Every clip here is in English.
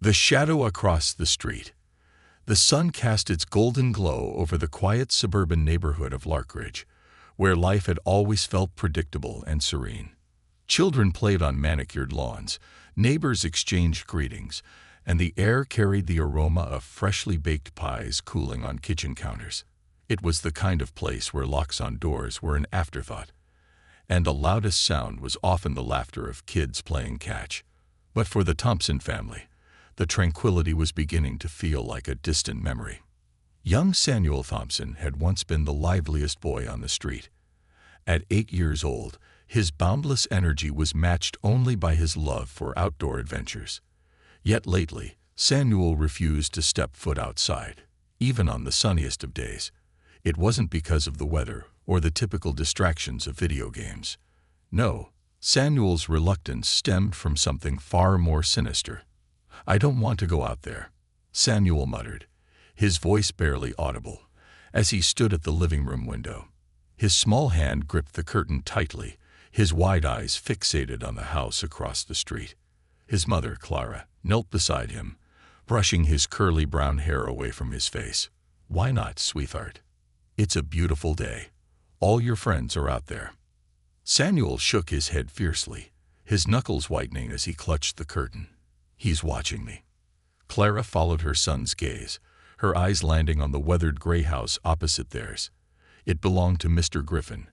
The shadow across the street. The sun cast its golden glow over the quiet suburban neighborhood of Larkridge, where life had always felt predictable and serene. Children played on manicured lawns, neighbors exchanged greetings, and the air carried the aroma of freshly baked pies cooling on kitchen counters. It was the kind of place where locks on doors were an afterthought, and the loudest sound was often the laughter of kids playing catch. But for the Thompson family, the tranquility was beginning to feel like a distant memory. Young Samuel Thompson had once been the liveliest boy on the street. At 8 years old, his boundless energy was matched only by his love for outdoor adventures. Yet lately, Samuel refused to step foot outside, even on the sunniest of days. It wasn't because of the weather or the typical distractions of video games. No, Samuel's reluctance stemmed from something far more sinister. "I don't want to go out there," Samuel muttered, his voice barely audible, as he stood at the living room window. His small hand gripped the curtain tightly, his wide eyes fixated on the house across the street. His mother, Clara, knelt beside him, brushing his curly brown hair away from his face. "Why not, sweetheart? It's a beautiful day. All your friends are out there." Samuel shook his head fiercely, his knuckles whitening as he clutched the curtain. "He's watching me." Clara followed her son's gaze, her eyes landing on the weathered gray house opposite theirs. It belonged to Mr. Griffin,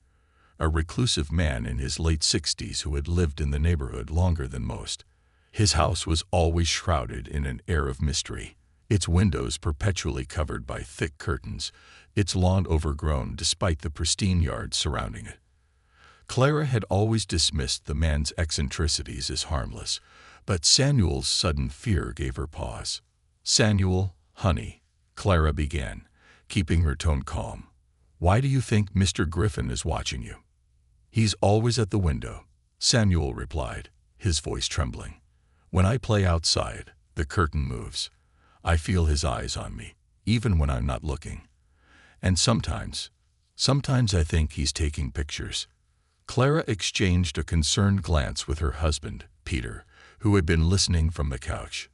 a reclusive man in his late 60s who had lived in the neighborhood longer than most. His house was always shrouded in an air of mystery, its windows perpetually covered by thick curtains, its lawn overgrown despite the pristine yard surrounding it. Clara had always dismissed the man's eccentricities as harmless, but Samuel's sudden fear gave her pause. "Samuel, honey," Clara began, keeping her tone calm. "Why do you think Mr. Griffin is watching you?" "He's always at the window," Samuel replied, his voice trembling. "When I play outside, the curtain moves. I feel his eyes on me, even when I'm not looking. And sometimes I think he's taking pictures." Clara exchanged a concerned glance with her husband, Peter, who had been listening from the couch.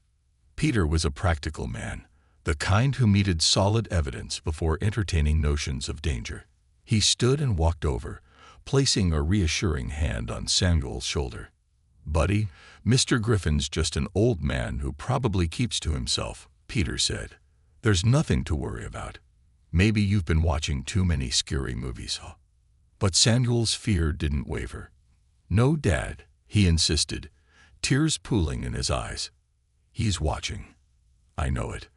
Peter was a practical man, the kind who needed solid evidence before entertaining notions of danger. He stood and walked over, placing a reassuring hand on Samuel's shoulder. "Buddy, Mr. Griffin's just an old man who probably keeps to himself," Peter said. "There's nothing to worry about. Maybe you've been watching too many scary movies." But Samuel's fear didn't waver. "No, Dad," he insisted, tears pooling in his eyes. "He's watching. I know it."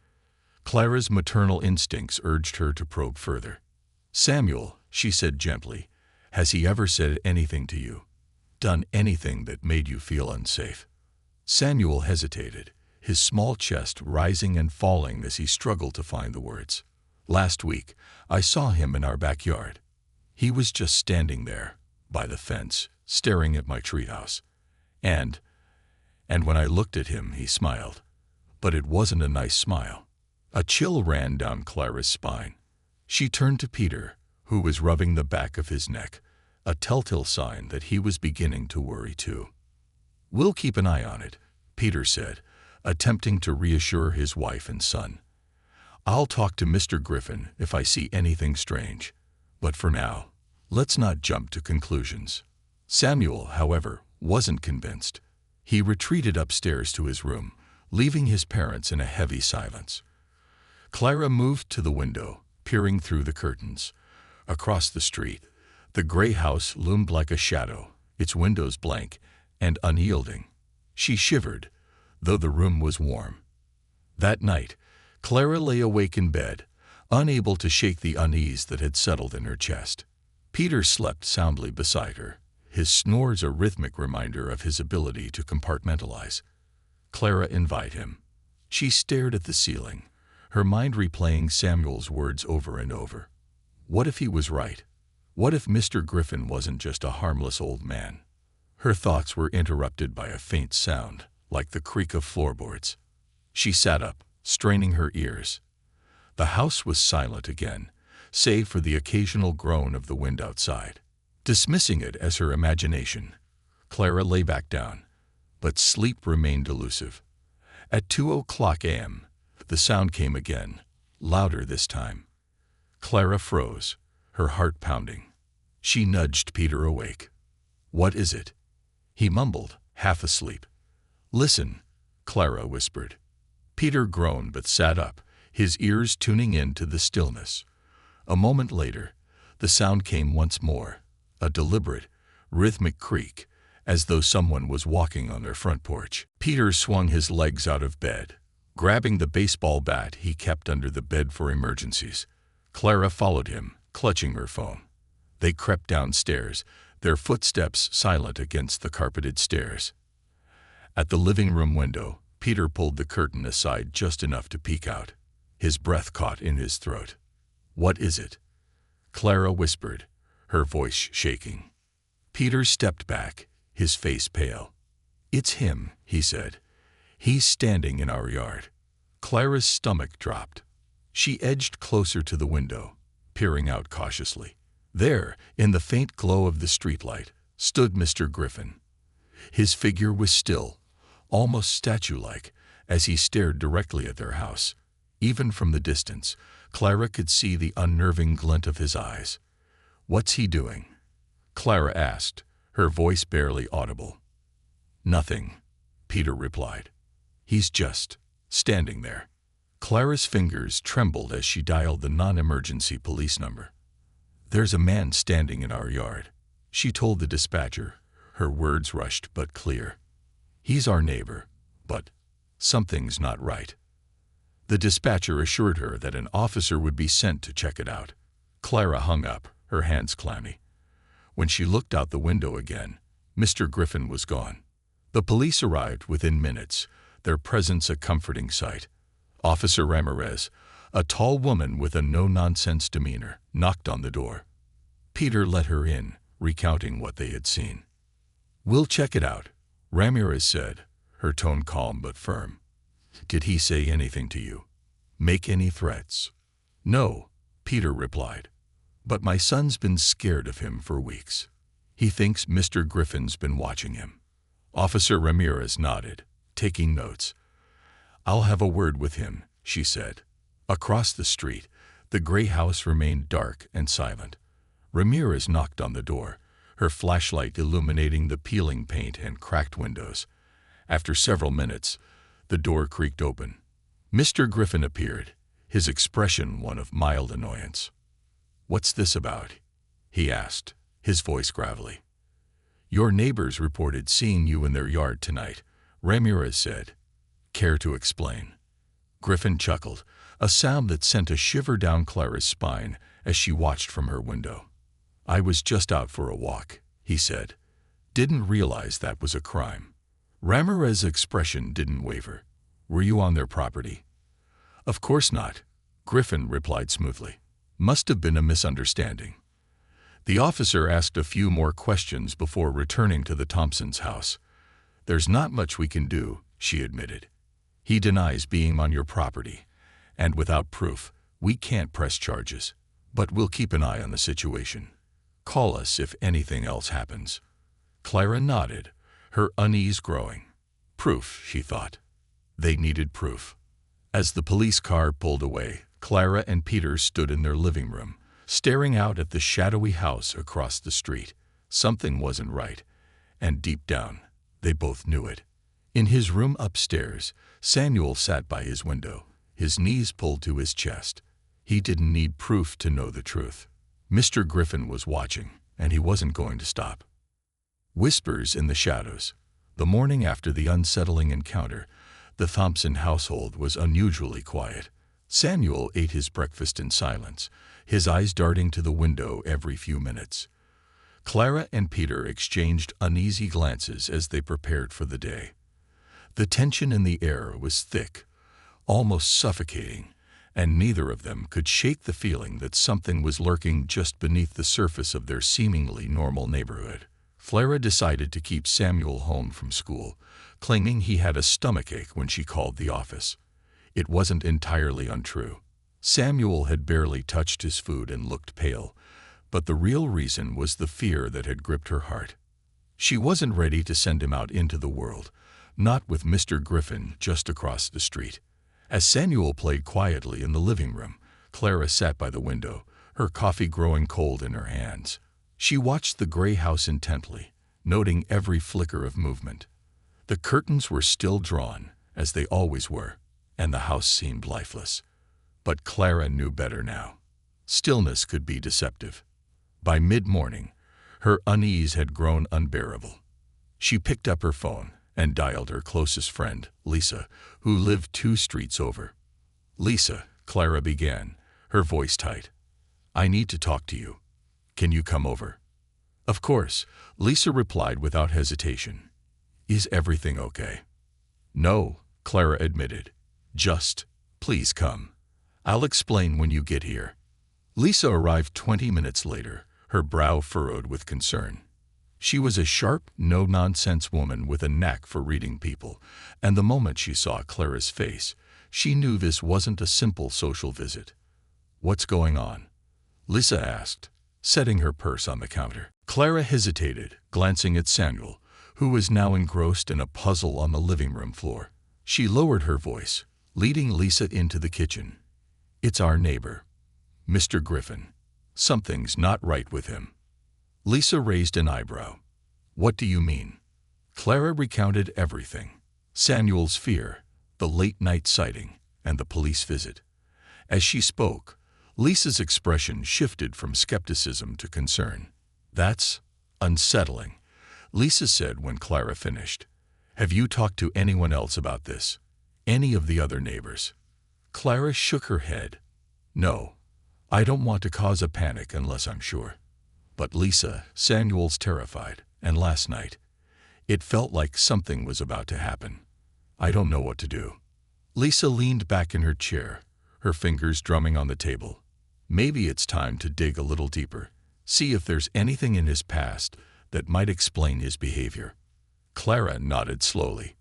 Clara's maternal instincts urged her to probe further. "Samuel," she said gently, "has he ever said anything to you? Done anything that made you feel unsafe?" Samuel hesitated, his small chest rising and falling as he struggled to find the words. "Last week, I saw him in our backyard. He was just standing there, by the fence, staring at my treehouse. And when I looked at him, he smiled. But it wasn't a nice smile." A chill ran down Clara's spine. She turned to Peter, who was rubbing the back of his neck, a telltale sign that he was beginning to worry too. "We'll keep an eye on it," Peter said, attempting to reassure his wife and son. "I'll talk to Mr. Griffin if I see anything strange. But for now, let's not jump to conclusions." Samuel, however, wasn't convinced. He retreated upstairs to his room, leaving his parents in a heavy silence. Clara moved to the window, peering through the curtains. Across the street, the gray house loomed like a shadow, its windows blank and unyielding. She shivered, though the room was warm. That night, Clara lay awake in bed, unable to shake the unease that had settled in her chest. Peter slept soundly beside her, his snores a rhythmic reminder of his ability to compartmentalize. Clara invited him. She stared at the ceiling, her mind replaying Samuel's words over and over. What if he was right? What if Mr. Griffin wasn't just a harmless old man? Her thoughts were interrupted by a faint sound, like the creak of floorboards. She sat up, straining her ears. The house was silent again, save for the occasional groan of the wind outside. Dismissing it as her imagination, Clara lay back down, but sleep remained elusive. At 2:00 a.m., the sound came again, louder this time. Clara froze, her heart pounding. She nudged Peter awake. "What is it?" He mumbled, half asleep. "Listen," Clara whispered. Peter groaned but sat up, his ears tuning in to the stillness. A moment later, the sound came once more, a deliberate, rhythmic creak, as though someone was walking on their front porch. Peter swung his legs out of bed, grabbing the baseball bat he kept under the bed for emergencies. Clara followed him, clutching her phone. They crept downstairs, their footsteps silent against the carpeted stairs. At the living room window, Peter pulled the curtain aside just enough to peek out. His breath caught in his throat. "What is it?" Clara whispered, her voice shaking. Peter stepped back, his face pale. "It's him," he said. "He's standing in our yard." Clara's stomach dropped. She edged closer to the window, peering out cautiously. There, in the faint glow of the streetlight, stood Mr. Griffin. His figure was still, almost statue-like, as he stared directly at their house. Even from the distance, Clara could see the unnerving glint of his eyes. "What's he doing?" Clara asked, her voice barely audible. "Nothing," Peter replied. "He's just standing there." Clara's fingers trembled as she dialed the non-emergency police number. "There's a man standing in our yard," she told the dispatcher, her words rushed but clear. "He's our neighbor, but something's not right." The dispatcher assured her that an officer would be sent to check it out. Clara hung up, her hands clammy. When she looked out the window again, Mr. Griffin was gone. The police arrived within minutes, their presence a comforting sight. Officer Ramirez, a tall woman with a no-nonsense demeanor, knocked on the door. Peter let her in, recounting what they had seen. "We'll check it out," Ramirez said, her tone calm but firm. "Did he say anything to you? Make any threats?" "No," Peter replied. "But my son's been scared of him for weeks. He thinks Mr. Griffin's been watching him." Officer Ramirez nodded, taking notes. "I'll have a word with him," she said. Across the street, the gray house remained dark and silent. Ramirez knocked on the door, her flashlight illuminating the peeling paint and cracked windows. After several minutes, the door creaked open. Mr. Griffin appeared, his expression one of mild annoyance. "What's this about?" he asked, his voice gravelly. "Your neighbors reported seeing you in their yard tonight," Ramirez said. "Care to explain?" Griffin chuckled, a sound that sent a shiver down Clara's spine as she watched from her window. "I was just out for a walk," he said. "Didn't realize that was a crime." Ramirez's expression didn't waver. "Were you on their property?" "Of course not," Griffin replied smoothly. "Must have been a misunderstanding." The officer asked a few more questions before returning to the Thompsons' house. "There's not much we can do," she admitted. "He denies being on your property, and without proof, we can't press charges. But we'll keep an eye on the situation. Call us if anything else happens." Clara nodded, her unease growing. Proof, she thought. They needed proof. As the police car pulled away, Clara and Peter stood in their living room, staring out at the shadowy house across the street. Something wasn't right, and deep down, they both knew it. In his room upstairs, Samuel sat by his window, his knees pulled to his chest. He didn't need proof to know the truth. Mr. Griffin was watching, and he wasn't going to stop. Whispers in the shadows. The morning after the unsettling encounter, the Thompson household was unusually quiet. Samuel ate his breakfast in silence, his eyes darting to the window every few minutes. Clara and Peter exchanged uneasy glances as they prepared for the day. The tension in the air was thick, almost suffocating, and neither of them could shake the feeling that something was lurking just beneath the surface of their seemingly normal neighborhood. Clara decided to keep Samuel home from school, claiming he had a stomachache when she called the office. It wasn't entirely untrue. Samuel had barely touched his food and looked pale, but the real reason was the fear that had gripped her heart. She wasn't ready to send him out into the world, not with Mr. Griffin just across the street. As Samuel played quietly in the living room, Clara sat by the window, her coffee growing cold in her hands. She watched the gray house intently, noting every flicker of movement. The curtains were still drawn, as they always were, and the house seemed lifeless. But Clara knew better now. Stillness could be deceptive. By mid-morning, her unease had grown unbearable. She picked up her phone and dialed her closest friend, Lisa, who lived 2 streets over. "Lisa," Clara began, her voice tight. "I need to talk to you. Can you come over?" "Of course," Lisa replied without hesitation. "Is everything okay?" "No," Clara admitted. "Just, please come. I'll explain when you get here." Lisa arrived 20 minutes later, her brow furrowed with concern. She was a sharp, no-nonsense woman with a knack for reading people, and the moment she saw Clara's face, she knew this wasn't a simple social visit. "What's going on?" Lisa asked, setting her purse on the counter. Clara hesitated, glancing at Samuel, who was now engrossed in a puzzle on the living room floor. She lowered her voice, leading Lisa into the kitchen. "It's our neighbor, Mr. Griffin. Something's not right with him." Lisa raised an eyebrow. "What do you mean?" Clara recounted everything. Samuel's fear, the late-night sighting, and the police visit. As she spoke, Lisa's expression shifted from skepticism to concern. "That's unsettling," Lisa said when Clara finished. "Have you talked to anyone else about this? Any of the other neighbors?" Clara shook her head. "No, I don't want to cause a panic unless I'm sure." "But Lisa, Samuel's terrified, and last night, it felt like something was about to happen. I don't know what to do." Lisa leaned back in her chair, her fingers drumming on the table. "Maybe it's time to dig a little deeper, see if there's anything in his past that might explain his behavior." Clara nodded slowly.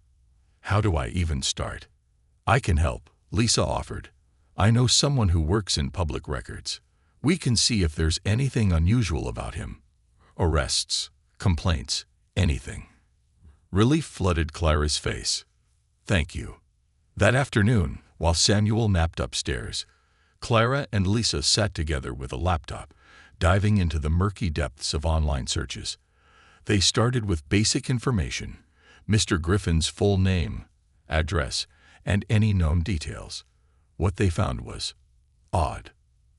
"How do I even start?" "I can help," Lisa offered. "I know someone who works in public records. We can see if there's anything unusual about him. Arrests, complaints, anything." Relief flooded Clara's face. "Thank you." That afternoon, while Samuel napped upstairs, Clara and Lisa sat together with a laptop, diving into the murky depths of online searches. They started with basic information, Mr. Griffin's full name, address, and any known details. What they found was odd.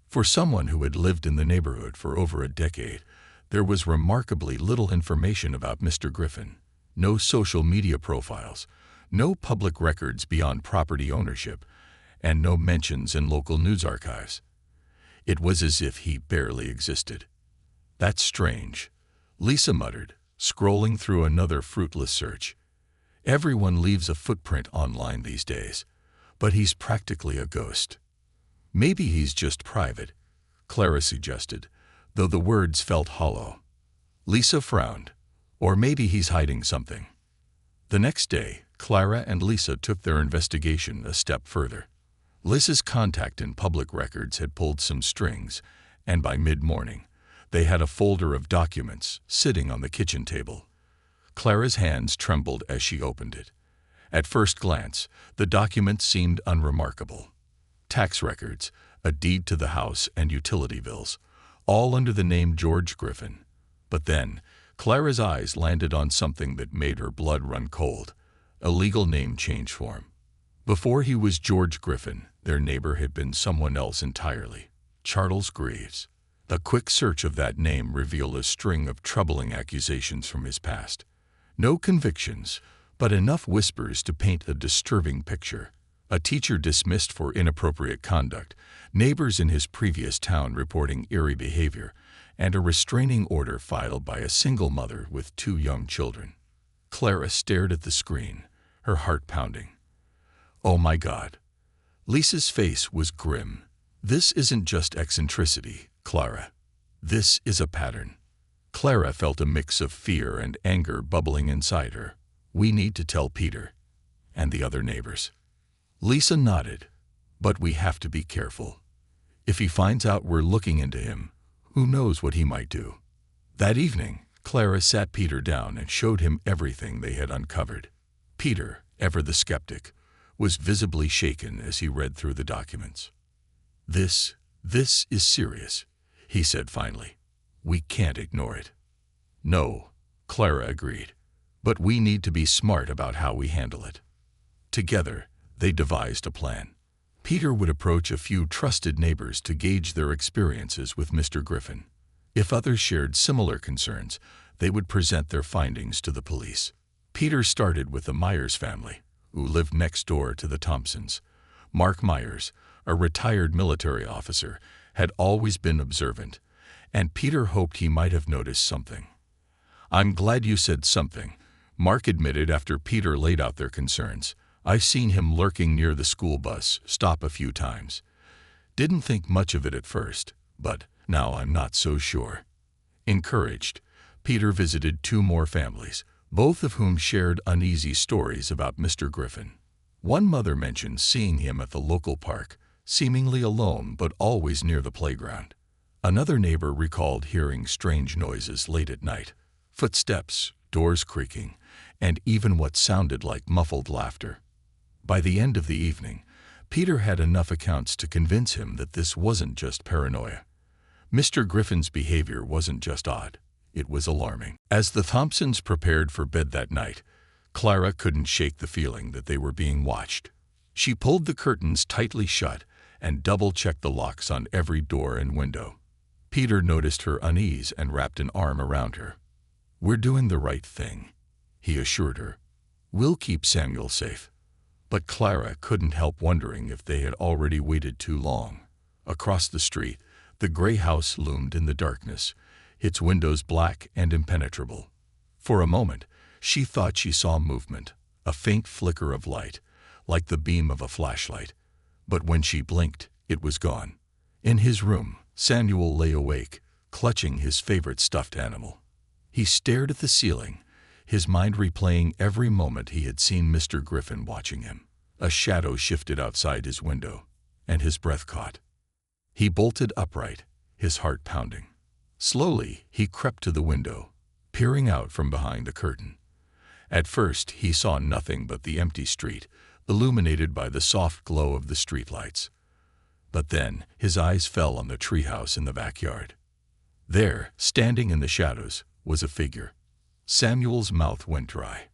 For someone who had lived in the neighborhood for over a decade, there was remarkably little information about Mr. Griffin. No social media profiles, no public records beyond property ownership, and no mentions in local news archives. It was as if he barely existed. "That's strange," Lisa muttered, scrolling through another fruitless search. "Everyone leaves a footprint online these days, but he's practically a ghost." "Maybe he's just private," Clara suggested, though the words felt hollow. Lisa frowned. "Or maybe he's hiding something." The next day, Clara and Lisa took their investigation a step further. Lisa's contact in public records had pulled some strings, and by mid-morning, they had a folder of documents sitting on the kitchen table. Clara's hands trembled as she opened it. At first glance, the document seemed unremarkable. Tax records, a deed to the house, and utility bills, all under the name George Griffin. But then, Clara's eyes landed on something that made her blood run cold, a legal name change form. Before he was George Griffin, their neighbor had been someone else entirely, Charles Greaves. A quick search of that name revealed a string of troubling accusations from his past. No convictions, but enough whispers to paint a disturbing picture. A teacher dismissed for inappropriate conduct, neighbors in his previous town reporting eerie behavior, and a restraining order filed by a single mother with 2 young children. Clara stared at the screen, her heart pounding. "Oh my God." Lisa's face was grim. "This isn't just eccentricity, Clara. This is a pattern." Clara felt a mix of fear and anger bubbling inside her. "We need to tell Peter and the other neighbors." Lisa nodded. "But we have to be careful. If he finds out we're looking into him, who knows what he might do." That evening, Clara sat Peter down and showed him everything they had uncovered. Peter, ever the skeptic, was visibly shaken as he read through the documents. This is serious," he said finally. "We can't ignore it." "No," Clara agreed, "but we need to be smart about how we handle it." Together, they devised a plan. Peter would approach a few trusted neighbors to gauge their experiences with Mr. Griffin. If others shared similar concerns, they would present their findings to the police. Peter started with the Myers family, who lived next door to the Thompsons. Mark Myers, a retired military officer, had always been observant, and Peter hoped he might have noticed something. "I'm glad you said something," Mark admitted after Peter laid out their concerns. "I've seen him lurking near the school bus stop a few times. Didn't think much of it at first, but now I'm not so sure." Encouraged, Peter visited 2 more families, both of whom shared uneasy stories about Mr. Griffin. One mother mentioned seeing him at the local park, seemingly alone but always near the playground. Another neighbor recalled hearing strange noises late at night, footsteps, doors creaking, and even what sounded like muffled laughter. By the end of the evening, Peter had enough accounts to convince him that this wasn't just paranoia. Mr. Griffin's behavior wasn't just odd, it was alarming. As the Thompsons prepared for bed that night, Clara couldn't shake the feeling that they were being watched. She pulled the curtains tightly shut and double-checked the locks on every door and window. Peter noticed her unease and wrapped an arm around her. "We're doing the right thing," he assured her. "We'll keep Samuel safe." But Clara couldn't help wondering if they had already waited too long. Across the street, the gray house loomed in the darkness, its windows black and impenetrable. For a moment, she thought she saw movement, a faint flicker of light, like the beam of a flashlight. But when she blinked, it was gone. In his room, Samuel lay awake, clutching his favorite stuffed animal. He stared at the ceiling, his mind replaying every moment he had seen Mr. Griffin watching him. A shadow shifted outside his window, and his breath caught. He bolted upright, his heart pounding. Slowly, he crept to the window, peering out from behind the curtain. At first, he saw nothing but the empty street, illuminated by the soft glow of the streetlights. But then, his eyes fell on the treehouse in the backyard. There, standing in the shadows, was a figure. Samuel's mouth went dry.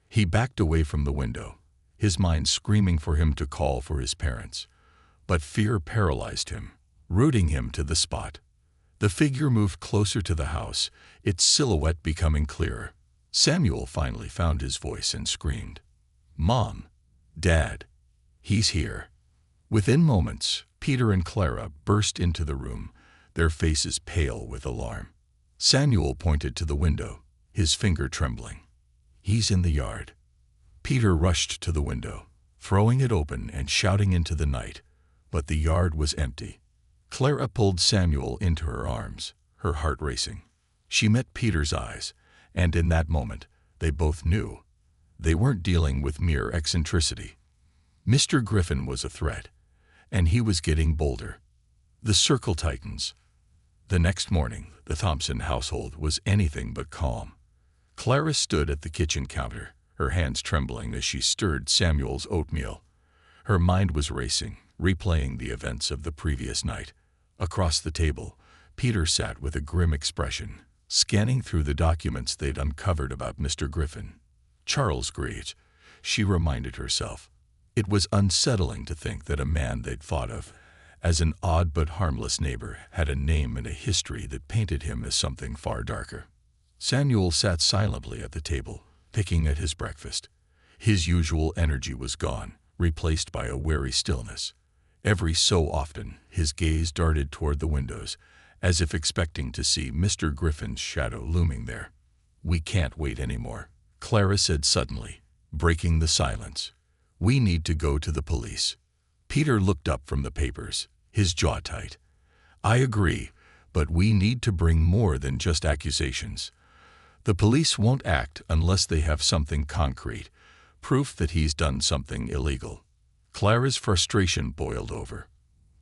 He backed away from the window, his mind screaming for him to call for his parents. But fear paralyzed him, rooting him to the spot. The figure moved closer to the house, its silhouette becoming clearer. Samuel finally found his voice and screamed, "Mom! Dad! He's here!" Within moments, Peter and Clara burst into the room, their faces pale with alarm. Samuel pointed to the window, his finger trembling. "He's in the yard." Peter rushed to the window, throwing it open and shouting into the night, but the yard was empty. Clara pulled Samuel into her arms, her heart racing. She met Peter's eyes, and in that moment, they both knew. They weren't dealing with mere eccentricity. Mr. Griffin was a threat, and he was getting bolder. The circle tightens. The next morning, the Thompson household was anything but calm. Clara stood at the kitchen counter, her hands trembling as she stirred Samuel's oatmeal. Her mind was racing, replaying the events of the previous night. Across the table, Peter sat with a grim expression, scanning through the documents they'd uncovered about Mr. Griffin. Charles Greaves, she reminded herself. It was unsettling to think that a man they'd thought of as an odd but harmless neighbor had a name and a history that painted him as something far darker. Samuel sat silently at the table, picking at his breakfast. His usual energy was gone, replaced by a wary stillness. Every so often, his gaze darted toward the windows, as if expecting to see Mr. Griffin's shadow looming there. "We can't wait anymore," Clara said suddenly, breaking the silence. "We need to go to the police." Peter looked up from the papers, his jaw tight. "I agree, but we need to bring more than just accusations. The police won't act unless they have something concrete, proof that he's done something illegal." Clara's frustration boiled over.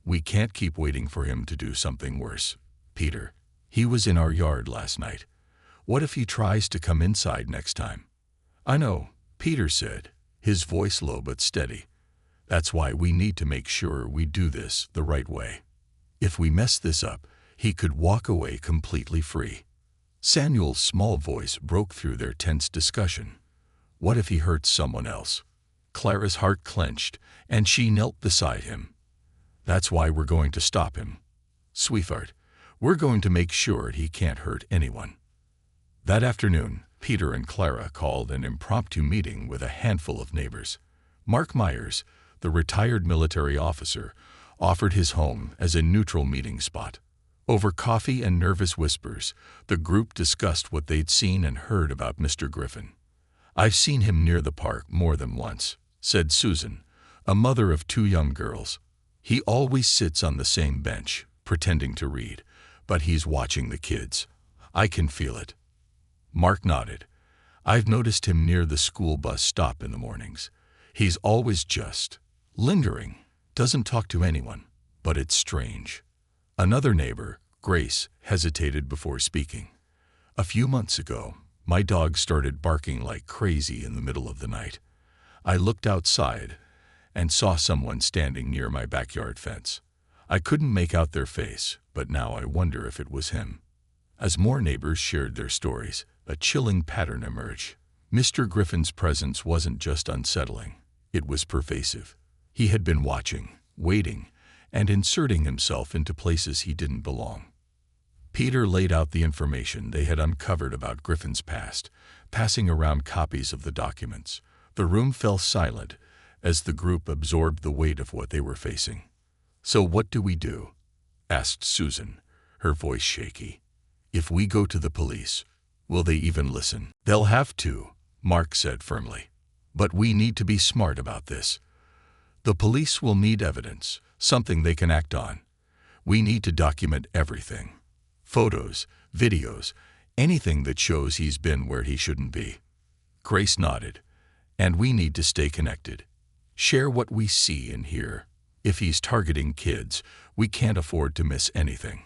"We can't keep waiting for him to do something worse. Peter, he was in our yard last night. What if he tries to come inside next time?" "I know," Peter said, his voice low but steady. "That's why we need to make sure we do this the right way. If we mess this up, he could walk away completely free." Samuel's small voice broke through their tense discussion. What if he hurts someone else? Clara's heart clenched, and she knelt beside him. "That's why we're going to stop him. Sweetheart, we're going to make sure he can't hurt anyone." That afternoon, Peter and Clara called an impromptu meeting with a handful of neighbors. Mark Myers, the retired military officer, offered his home as a neutral meeting spot. Over coffee and nervous whispers, the group discussed what they'd seen and heard about Mr. Griffin. "I've seen him near the park more than once," said Susan, a mother of 2 young girls. "He always sits on the same bench, pretending to read, but he's watching the kids. I can feel it." Mark nodded. "I've noticed him near the school bus stop in the mornings. He's always just lingering, doesn't talk to anyone, but it's strange." Another neighbor, Grace, hesitated before speaking. "A few months ago, my dog started barking like crazy in the middle of the night. I looked outside and saw someone standing near my backyard fence. I couldn't make out their face, but now I wonder if it was him." As more neighbors shared their stories, a chilling pattern emerged. Mr. Griffin's presence wasn't just unsettling, it was pervasive. He had been watching, waiting, and inserting himself into places he didn't belong. Peter laid out the information they had uncovered about Griffin's past, passing around copies of the documents. The room fell silent as the group absorbed the weight of what they were facing. "So what do we do?" asked Susan, her voice shaky. "If we go to the police, will they even listen?" "They'll have to," Mark said firmly. "But we need to be smart about this. The police will need evidence, something they can act on. We need to document everything. Photos, videos, anything that shows he's been where he shouldn't be." Grace nodded. "And we need to stay connected. Share what we see and hear. If he's targeting kids, we can't afford to miss anything."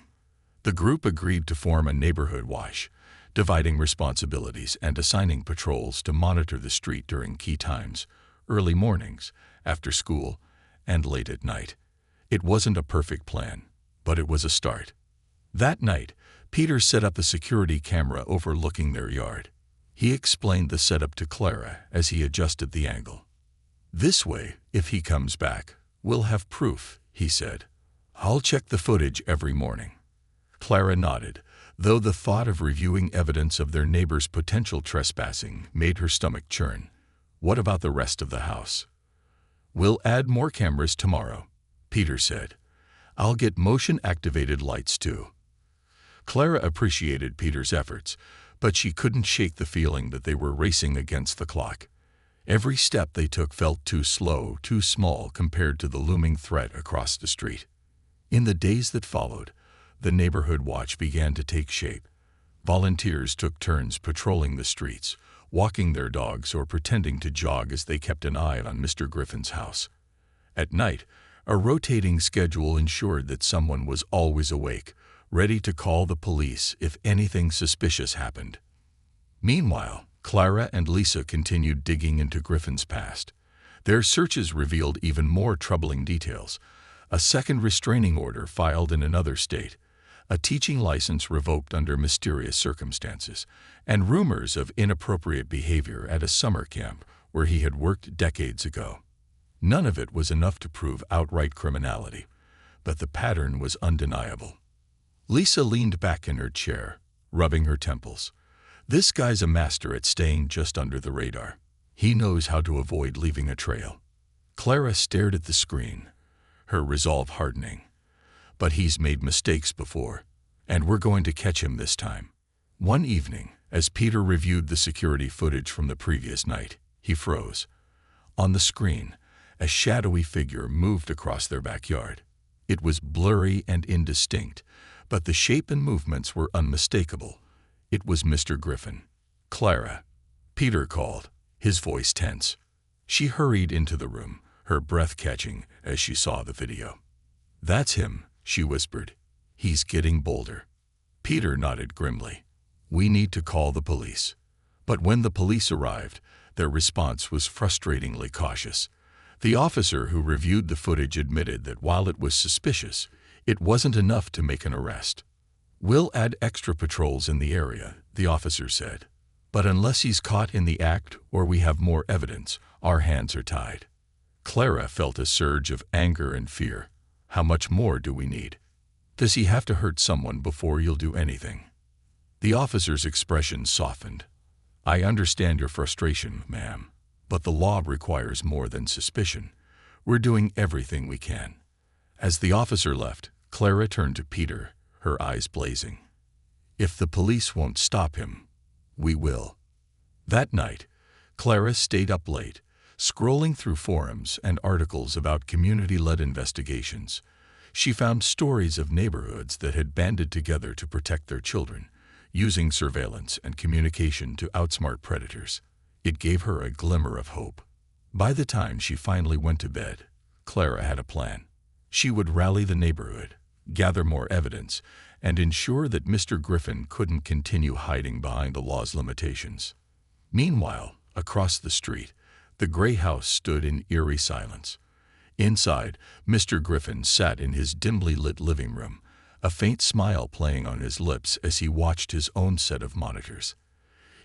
The group agreed to form a neighborhood watch, dividing responsibilities and assigning patrols to monitor the street during key times, early mornings, after school, and late at night. It wasn't a perfect plan, but it was a start. That night, Peter set up a security camera overlooking their yard. He explained the setup to Clara as he adjusted the angle. "This way, if he comes back, we'll have proof," he said. "I'll check the footage every morning." Clara nodded, though the thought of reviewing evidence of their neighbor's potential trespassing made her stomach churn. "What about the rest of the house?" "We'll add more cameras tomorrow," Peter said. "I'll get motion-activated lights too." Clara appreciated Peter's efforts, but she couldn't shake the feeling that they were racing against the clock. Every step they took felt too slow, too small compared to the looming threat across the street. In the days that followed, the neighborhood watch began to take shape. Volunteers took turns patrolling the streets, walking their dogs or pretending to jog as they kept an eye on Mr. Griffin's house. At night, a rotating schedule ensured that someone was always awake, ready to call the police if anything suspicious happened. Meanwhile, Clara and Lisa continued digging into Griffin's past. Their searches revealed even more troubling details. A second restraining order filed in another state, a teaching license revoked under mysterious circumstances, and rumors of inappropriate behavior at a summer camp where he had worked decades ago. None of it was enough to prove outright criminality, but the pattern was undeniable. Lisa leaned back in her chair, rubbing her temples. "This guy's a master at staying just under the radar. He knows how to avoid leaving a trail." Clara stared at the screen, her resolve hardening. "But he's made mistakes before, and we're going to catch him this time." One evening, as Peter reviewed the security footage from the previous night, he froze. On the screen, a shadowy figure moved across their backyard. It was blurry and indistinct, but the shape and movements were unmistakable. It was Mr. Griffin. "Clara," Peter called, his voice tense. She hurried into the room, her breath catching as she saw the video. "That's him," she whispered. "He's getting bolder." Peter nodded grimly. "We need to call the police." But when the police arrived, their response was frustratingly cautious. The officer who reviewed the footage admitted that while it was suspicious, it wasn't enough to make an arrest. "We'll add extra patrols in the area," the officer said. "But unless he's caught in the act or we have more evidence, our hands are tied." Clara felt a surge of anger and fear. How much more do we need? Does he have to hurt someone before you'll do anything? The officer's expression softened. "I understand your frustration, ma'am, but the law requires more than suspicion. We're doing everything we can." As the officer left, Clara turned to Peter, her eyes blazing. "If the police won't stop him, we will." That night, Clara stayed up late, scrolling through forums and articles about community-led investigations. She found stories of neighborhoods that had banded together to protect their children, using surveillance and communication to outsmart predators. It gave her a glimmer of hope. By the time she finally went to bed, Clara had a plan. She would rally the neighborhood, gather more evidence, and ensure that Mr. Griffin couldn't continue hiding behind the law's limitations. Meanwhile, across the street, the gray house stood in eerie silence. Inside, Mr. Griffin sat in his dimly lit living room, a faint smile playing on his lips as he watched his own set of monitors.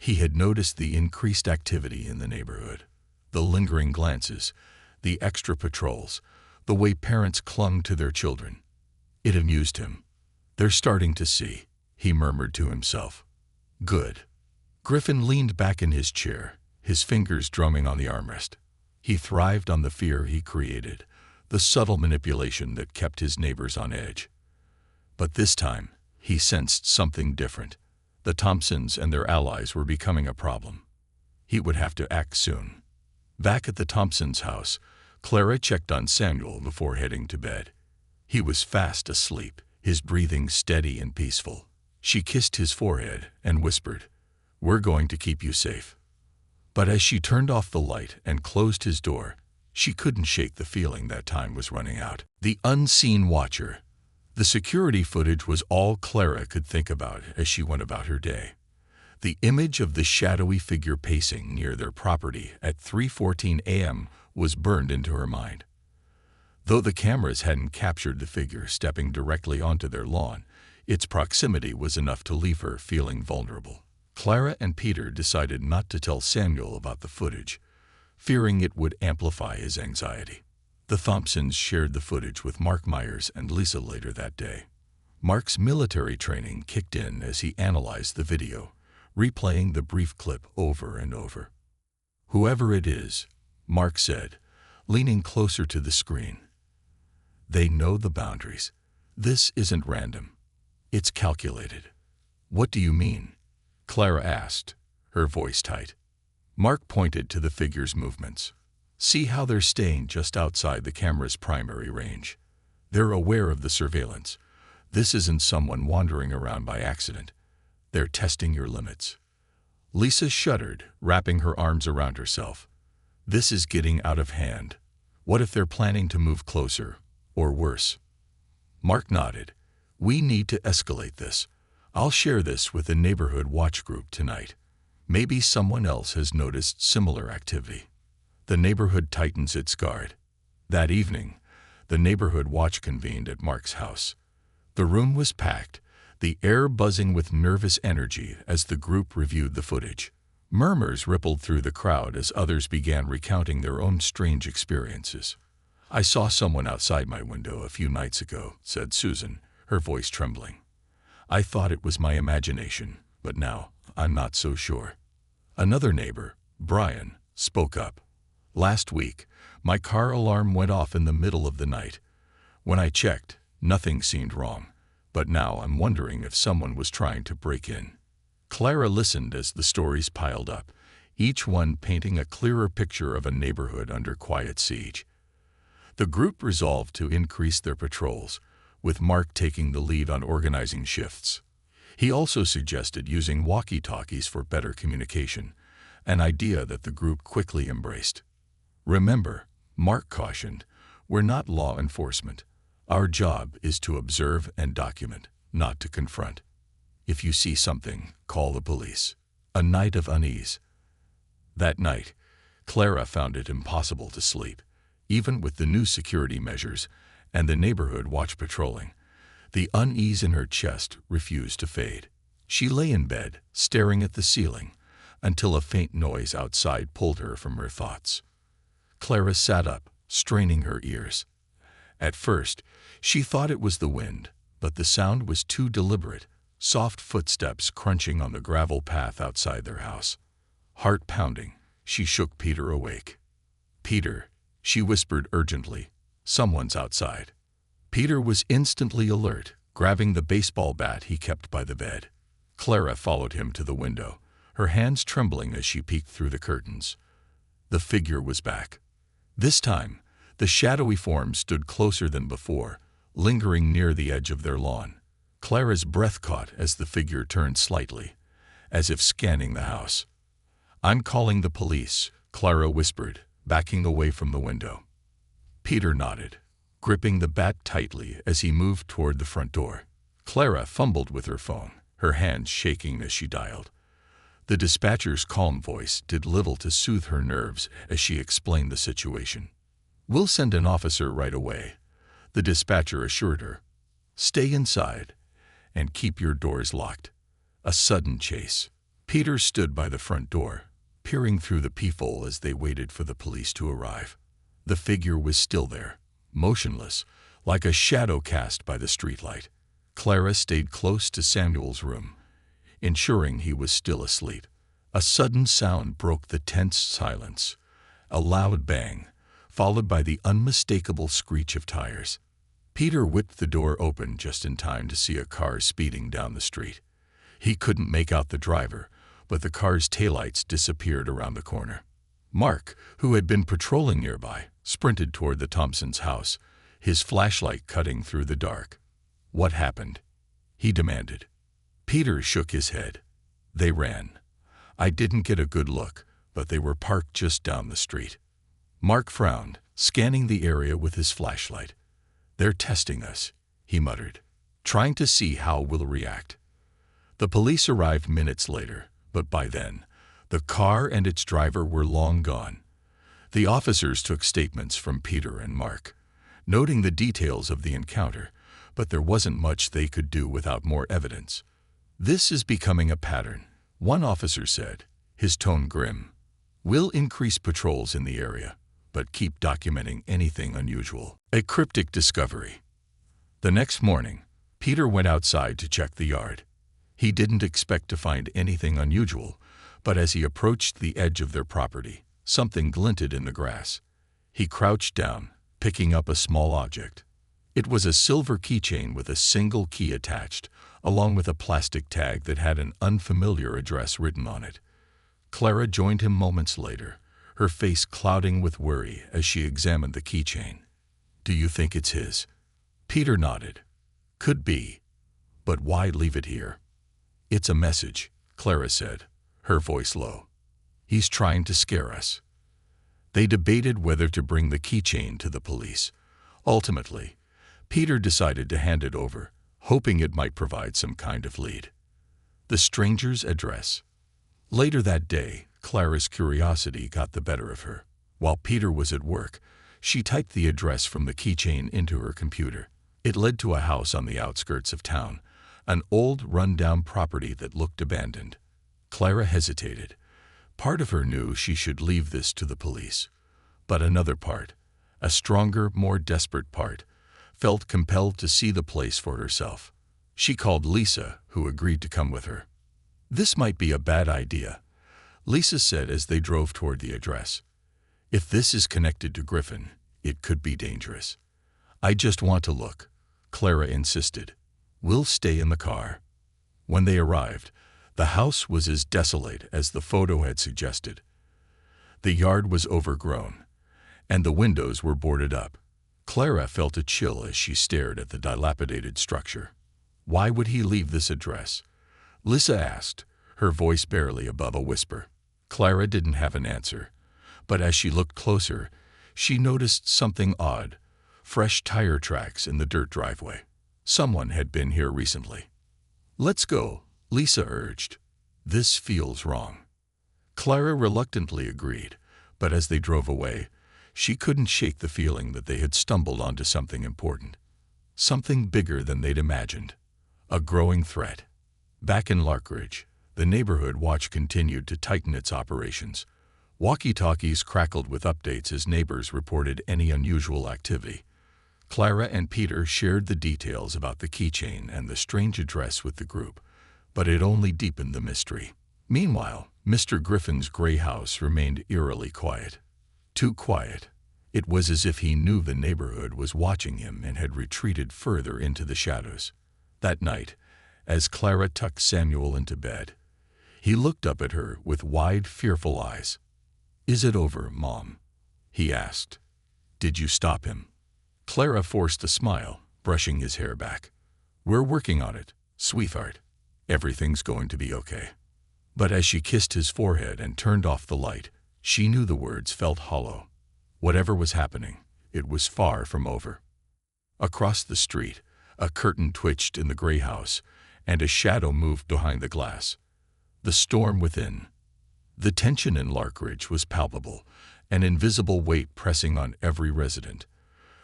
He had noticed the increased activity in the neighborhood, the lingering glances, the extra patrols, the way parents clung to their children. It amused him. "They're starting to see," he murmured to himself. "Good." Griffin leaned back in his chair, his fingers drumming on the armrest. He thrived on the fear he created, the subtle manipulation that kept his neighbors on edge. But this time, he sensed something different. The Thompsons and their allies were becoming a problem. He would have to act soon. Back at the Thompsons' house, Clara checked on Samuel before heading to bed. He was fast asleep, his breathing steady and peaceful. She kissed his forehead and whispered, "We're going to keep you safe." But as she turned off the light and closed his door, she couldn't shake the feeling that time was running out. The unseen watcher. The security footage was all Clara could think about as she went about her day. The image of the shadowy figure pacing near their property at 3:14 a.m. was burned into her mind. Though the cameras hadn't captured the figure stepping directly onto their lawn, its proximity was enough to leave her feeling vulnerable. Clara and Peter decided not to tell Samuel about the footage, fearing it would amplify his anxiety. The Thompsons shared the footage with Mark Myers and Lisa later that day. Mark's military training kicked in as he analyzed the video, replaying the brief clip over and over. "Whoever it is," Mark said, leaning closer to the screen, "they know the boundaries. This isn't random. It's calculated." "What do you mean?" Clara asked, her voice tight. Mark pointed to the figure's movements. "See how they're staying just outside the camera's primary range. They're aware of the surveillance. This isn't someone wandering around by accident. They're testing your limits." Lisa shuddered, wrapping her arms around herself. "This is getting out of hand. What if they're planning to move closer, or worse?" Mark nodded. "We need to escalate this. I'll share this with the neighborhood watch group tonight. Maybe someone else has noticed similar activity." The neighborhood tightens its guard. That evening, the neighborhood watch convened at Mark's house. The room was packed, the air buzzing with nervous energy as the group reviewed the footage. Murmurs rippled through the crowd as others began recounting their own strange experiences. "I saw someone outside my window a few nights ago," said Susan, her voice trembling. "I thought it was my imagination, but now I'm not so sure." Another neighbor, Brian, spoke up. "Last week, my car alarm went off in the middle of the night. When I checked, nothing seemed wrong, but now I'm wondering if someone was trying to break in." Clara listened as the stories piled up, each one painting a clearer picture of a neighborhood under quiet siege. The group resolved to increase their patrols, with Mark taking the lead on organizing shifts. He also suggested using walkie-talkies for better communication, an idea that the group quickly embraced. "Remember," Mark cautioned, "we're not law enforcement. Our job is to observe and document, not to confront. If you see something, call the police." A night of unease. That night, Clara found it impossible to sleep, even with the new security measures and the neighborhood watch patrolling. The unease in her chest refused to fade. She lay in bed, staring at the ceiling, until a faint noise outside pulled her from her thoughts. Clara sat up, straining her ears. At first, she thought it was the wind, but the sound was too deliberate, soft footsteps crunching on the gravel path outside their house. Heart pounding, she shook Peter awake. "Peter," she whispered urgently, "someone's outside." Peter was instantly alert, grabbing the baseball bat he kept by the bed. Clara followed him to the window, her hands trembling as she peeked through the curtains. The figure was back. This time, the shadowy form stood closer than before, lingering near the edge of their lawn. Clara's breath caught as the figure turned slightly, as if scanning the house. "I'm calling the police," Clara whispered, backing away from the window. Peter nodded, gripping the bat tightly as he moved toward the front door. Clara fumbled with her phone, her hands shaking as she dialed. The dispatcher's calm voice did little to soothe her nerves as she explained the situation. "We'll send an officer right away," the dispatcher assured her. "Stay inside and keep your doors locked." A sudden chase. Peter stood by the front door, peering through the peephole as they waited for the police to arrive. The figure was still there, motionless, like a shadow cast by the streetlight. Clara stayed close to Samuel's room, ensuring he was still asleep. A sudden sound broke the tense silence, a loud bang, followed by the unmistakable screech of tires. Peter whipped the door open just in time to see a car speeding down the street. He couldn't make out the driver, but the car's taillights disappeared around the corner. Mark, who had been patrolling nearby, sprinted toward the Thompsons' house, his flashlight cutting through the dark. "What happened?" he demanded. Peter shook his head. "They ran. I didn't get a good look, but they were parked just down the street." Mark frowned, scanning the area with his flashlight. "They're testing us," he muttered, "trying to see how we'll react." The police arrived minutes later, but by then, the car and its driver were long gone. The officers took statements from Peter and Mark, noting the details of the encounter, but there wasn't much they could do without more evidence. "This is becoming a pattern," one officer said, his tone grim. "We'll increase patrols in the area, but keep documenting anything unusual." A cryptic discovery. The next morning, Peter went outside to check the yard. He didn't expect to find anything unusual, but as he approached the edge of their property, something glinted in the grass. He crouched down, picking up a small object. It was a silver keychain with a single key attached, along with a plastic tag that had an unfamiliar address written on it. Clara joined him moments later, her face clouding with worry as she examined the keychain. "Do you think it's his?" Peter nodded. "Could be. But why leave it here?" "It's a message," Clara said, her voice low. "He's trying to scare us." They debated whether to bring the keychain to the police. Ultimately, Peter decided to hand it over, hoping it might provide some kind of lead. The stranger's address. Later that day, Clara's curiosity got the better of her. While Peter was at work, she typed the address from the keychain into her computer. It led to a house on the outskirts of town, an old, run-down property that looked abandoned. Clara hesitated. Part of her knew she should leave this to the police, but another part, a stronger, more desperate part, felt compelled to see the place for herself. She called Lisa, who agreed to come with her. "This might be a bad idea," Lisa said as they drove toward the address. "If this is connected to Griffin, it could be dangerous." "I just want to look," Clara insisted. "We'll stay in the car." When they arrived, the house was as desolate as the photo had suggested. The yard was overgrown, and the windows were boarded up. Clara felt a chill as she stared at the dilapidated structure. "Why would he leave this address?" Lisa asked, her voice barely above a whisper. Clara didn't have an answer, but as she looked closer, she noticed something odd: fresh tire tracks in the dirt driveway. Someone had been here recently. "Let's go," Lisa urged. "This feels wrong." Clara reluctantly agreed, But as they drove away, she couldn't shake the feeling that they had stumbled onto something important. Something bigger than they'd imagined. A growing threat. Back in Larkridge, the neighborhood watch continued to tighten its operations. Walkie-talkies crackled with updates as neighbors reported any unusual activity. Clara and Peter shared the details about the keychain and the strange address with the group, but it only deepened the mystery. Meanwhile, Mr. Griffin's gray house remained eerily quiet. Too quiet. It was as if he knew the neighborhood was watching him and had retreated further into the shadows. That night, as Clara tucked Samuel into bed, he looked up at her with wide, fearful eyes. "Is it over, Mom?" he asked. "Did you stop him?" Clara forced a smile, brushing his hair back. "We're working on it, sweetheart. Everything's going to be okay." But as she kissed his forehead and turned off the light, she knew the words felt hollow. Whatever was happening, it was far from over. Across the street, a curtain twitched in the gray house, and a shadow moved behind the glass. The storm within. The tension in Larkridge was palpable, an invisible weight pressing on every resident.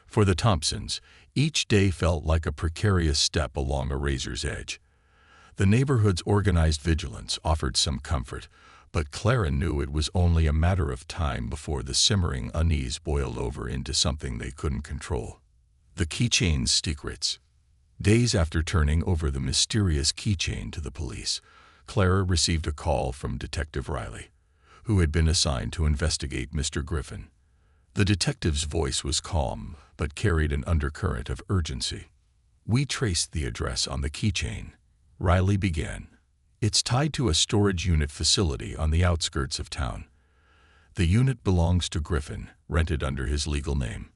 For the Thompsons, each day felt like a precarious step along a razor's edge. The neighborhood's organized vigilance offered some comfort, but Clara knew it was only a matter of time before the simmering unease boiled over into something they couldn't control. The keychain's secrets. Days after turning over the mysterious keychain to the police, Clara received a call from Detective Riley, who had been assigned to investigate Mr. Griffin. The detective's voice was calm, but carried an undercurrent of urgency. "We traced the address on the keychain," Riley began. "It's tied to a storage unit facility on the outskirts of town. The unit belongs to Griffin, rented under his legal name.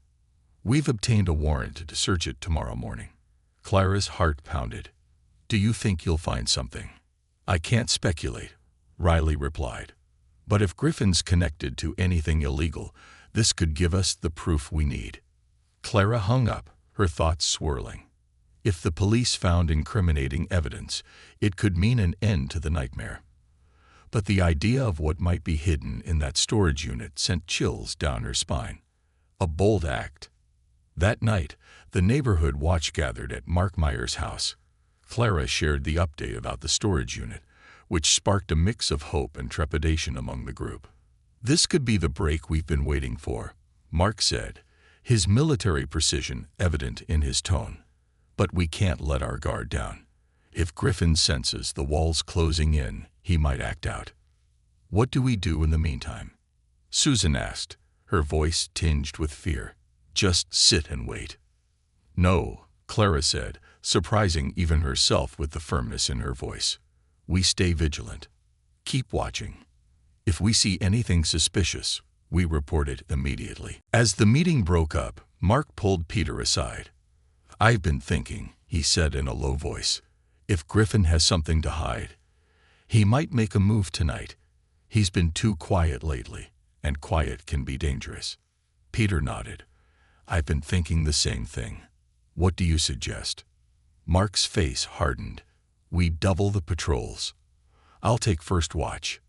We've obtained a warrant to search it tomorrow morning." Clara's heart pounded. "Do you think you'll find something?" "I can't speculate," Riley replied. "But if Griffin's connected to anything illegal, this could give us the proof we need." Clara hung up, her thoughts swirling. If the police found incriminating evidence, it could mean an end to the nightmare. But the idea of what might be hidden in that storage unit sent chills down her spine. A bold act. That night, the neighborhood watch gathered at Mark Meyer's house. Clara shared the update about the storage unit, which sparked a mix of hope and trepidation among the group. "This could be the break we've been waiting for," Mark said, his military precision evident in his tone. "But we can't let our guard down. If Griffin senses the walls closing in, he might act out." "What do we do in the meantime?" Susan asked, her voice tinged with fear. "Just sit and wait." "No," Clara said, surprising even herself with the firmness in her voice. "We stay vigilant. Keep watching. If we see anything suspicious, we report it immediately." As the meeting broke up, Mark pulled Peter aside. "I've been thinking," he said in a low voice. "If Griffin has something to hide, he might make a move tonight. He's been too quiet lately, and quiet can be dangerous." Peter nodded. "I've been thinking the same thing. What do you suggest?" Mark's face hardened. "We double the patrols. I'll take first watch."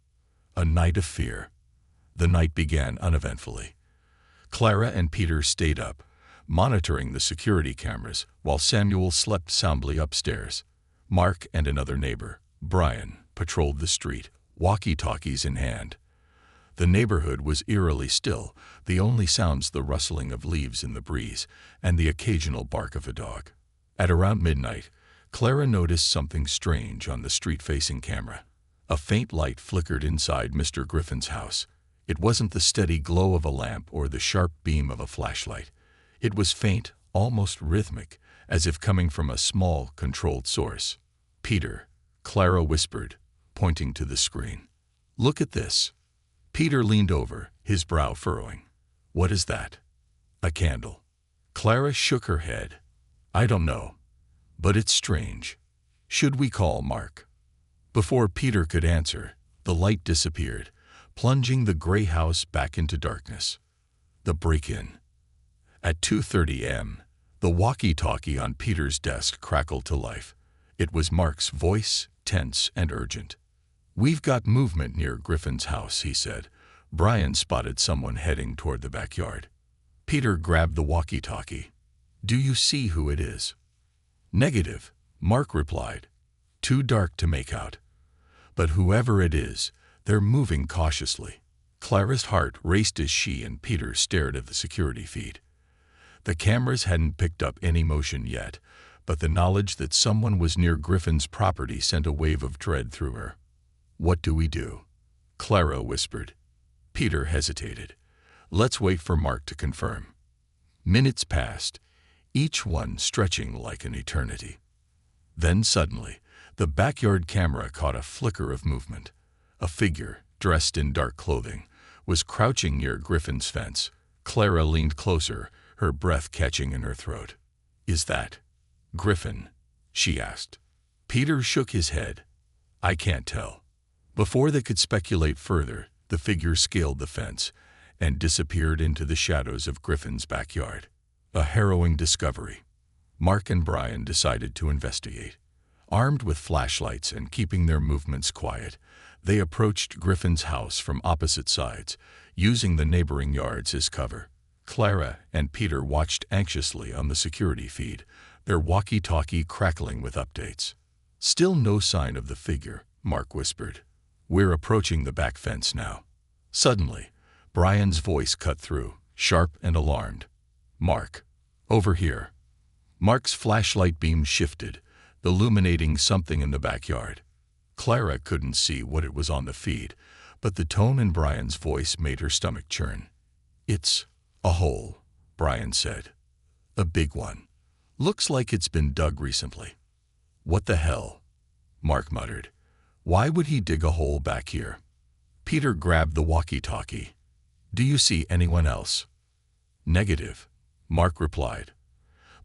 A night of fear. The night began uneventfully. Clara and Peter stayed up, monitoring the security cameras, while Samuel slept soundly upstairs. Mark and another neighbor, Brian, patrolled the street, walkie-talkies in hand. The neighborhood was eerily still, the only sounds the rustling of leaves in the breeze and the occasional bark of a dog. At around midnight, Clara noticed something strange on the street-facing camera. A faint light flickered inside Mr. Griffin's house. It wasn't the steady glow of a lamp or the sharp beam of a flashlight. It was faint, almost rhythmic, as if coming from a small, controlled source. "Peter," Clara whispered, pointing to the screen. "Look at this." Peter leaned over, his brow furrowing. "What is that?" "A candle." Clara shook her head. "I don't know, but it's strange. Should we call Mark?" Before Peter could answer, the light disappeared, plunging the gray house back into darkness. The break-in. At 2:30 a.m., the walkie-talkie on Peter's desk crackled to life. It was Mark's voice, tense and urgent. "We've got movement near Griffin's house," he said, Brian spotted someone heading toward the backyard. Peter grabbed the walkie-talkie. "Do you see who it is?" "Negative," Mark replied. "Too dark to make out. But whoever it is, they're moving cautiously." Clara's heart raced as she and Peter stared at the security feed. The cameras hadn't picked up any motion yet, but the knowledge that someone was near Griffin's property sent a wave of dread through her. "What do we do?" Clara whispered. Peter hesitated. "Let's wait for Mark to confirm." Minutes passed, each one stretching like an eternity. Then suddenly, the backyard camera caught a flicker of movement. A figure, dressed in dark clothing, was crouching near Griffin's fence. Clara leaned closer, her breath catching in her throat. "Is that Griffin?" she asked. Peter shook his head. "I can't tell." Before they could speculate further, the figure scaled the fence and disappeared into the shadows of Griffin's backyard. A harrowing discovery. Mark and Brian decided to investigate. Armed with flashlights and keeping their movements quiet, they approached Griffin's house from opposite sides, using the neighboring yards as cover. Clara and Peter watched anxiously on the security feed, their walkie-talkie crackling with updates. "Still no sign of the figure," Mark whispered. "We're approaching the back fence now." Suddenly, Brian's voice cut through, sharp and alarmed. "Mark, over here." Mark's flashlight beam shifted, illuminating something in the backyard. Clara couldn't see what it was on the feed, but the tone in Brian's voice made her stomach churn. "It's a hole," Brian said. "A big one. Looks like it's been dug recently." "What the hell?" Mark muttered. "Why would he dig a hole back here?" Peter grabbed the walkie-talkie. "Do you see anyone else?" "Negative," Mark replied.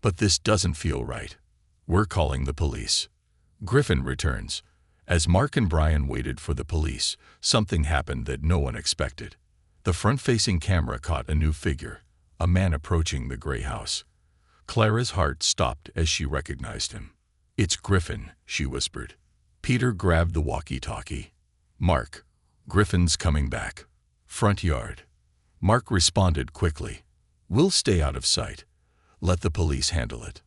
"But this doesn't feel right. We're calling the police." Griffin returns. As Mark and Brian waited for the police, something happened that no one expected. The front-facing camera caught a new figure, a man approaching the gray house. Clara's heart stopped as she recognized him. "It's Griffin," she whispered. Peter grabbed the walkie-talkie. "Mark, Griffin's coming back. Front yard." Mark responded quickly. "We'll stay out of sight. Let the police handle it."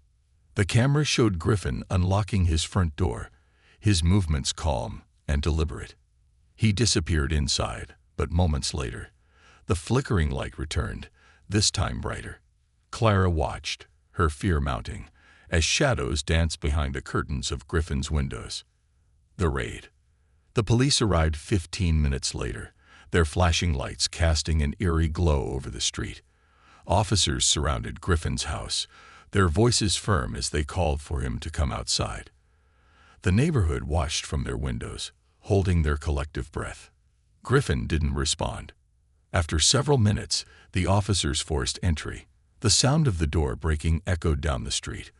The camera showed Griffin unlocking his front door, his movements calm and deliberate. He disappeared inside, but moments later, the flickering light returned, this time brighter. Clara watched, her fear mounting, as shadows danced behind the curtains of Griffin's windows. The raid. The police arrived 15 minutes later, their flashing lights casting an eerie glow over the street. Officers surrounded Griffin's house, their voices firm as they called for him to come outside. The neighborhood watched from their windows, holding their collective breath. Griffin didn't respond. After several minutes, the officers forced entry. The sound of the door breaking echoed down the street,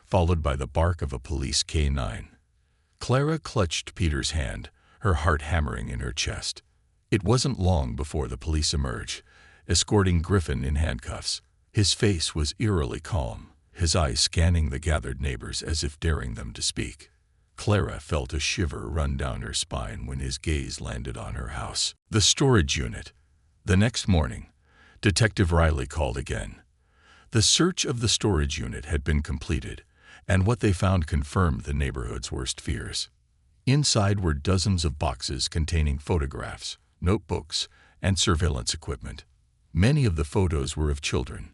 followed by the bark of a police K9. Clara clutched Peter's hand, her heart hammering in her chest. It wasn't long before the police emerged, escorting Griffin in handcuffs. His face was eerily calm, his eyes scanning the gathered neighbors as if daring them to speak. Clara felt a shiver run down her spine when his gaze landed on her house. The storage unit. The next morning, Detective Riley called again. The search of the storage unit had been completed, and what they found confirmed the neighborhood's worst fears. Inside were dozens of boxes containing photographs, notebooks, and surveillance equipment. Many of the photos were of children,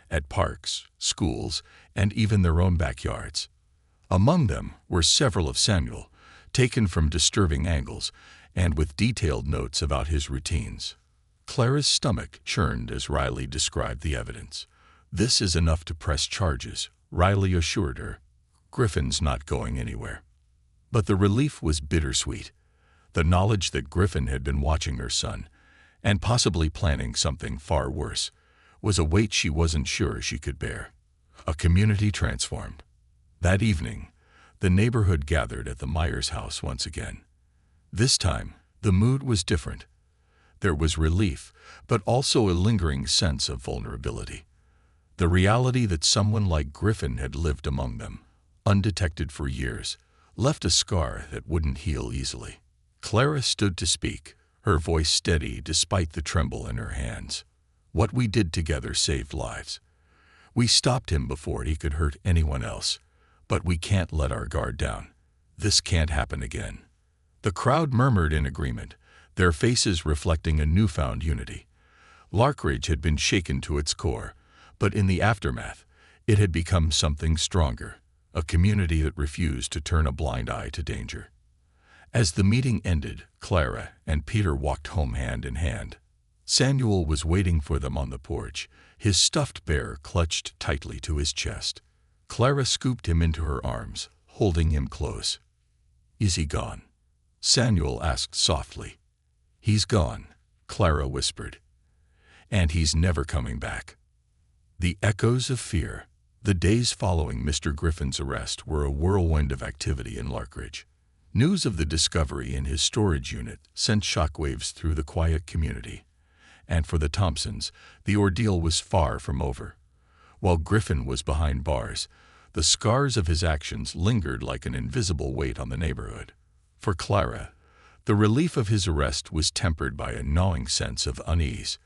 at parks, schools, and even their own backyards. Among them were several of Samuel, taken from disturbing angles and with detailed notes about his routines. Clara's stomach churned as Riley described the evidence. "This is enough to press charges," Riley assured her. "Griffin's not going anywhere." But the relief was bittersweet. The knowledge that Griffin had been watching her son, and possibly planning something far worse, was a weight she wasn't sure she could bear. A community transformed. That evening, the neighborhood gathered at the Myers house once again. This time, the mood was different. There was relief, but also a lingering sense of vulnerability. The reality that someone like Griffin had lived among them, undetected for years, left a scar that wouldn't heal easily. Clara stood to speak, her voice steady despite the tremble in her hands. "What we did together saved lives. We stopped him before he could hurt anyone else, but we can't let our guard down. This can't happen again." The crowd murmured in agreement, their faces reflecting a newfound unity. Larkridge had been shaken to its core, but in the aftermath, it had become something stronger, a community that refused to turn a blind eye to danger. As the meeting ended, Clara and Peter walked home hand in hand. Samuel was waiting for them on the porch, his stuffed bear clutched tightly to his chest. Clara scooped him into her arms, holding him close. "Is he gone?" Samuel asked softly. "He's gone," Clara whispered. "And he's never coming back." The echoes of fear. The days following Mr. Griffin's arrest were a whirlwind of activity in Larkridge. News of the discovery in his storage unit sent shockwaves through the quiet community. And for the Thompsons, the ordeal was far from over. While Griffin was behind bars, the scars of his actions lingered like an invisible weight on the neighborhood. For Clara, the relief of his arrest was tempered by a gnawing sense of unease.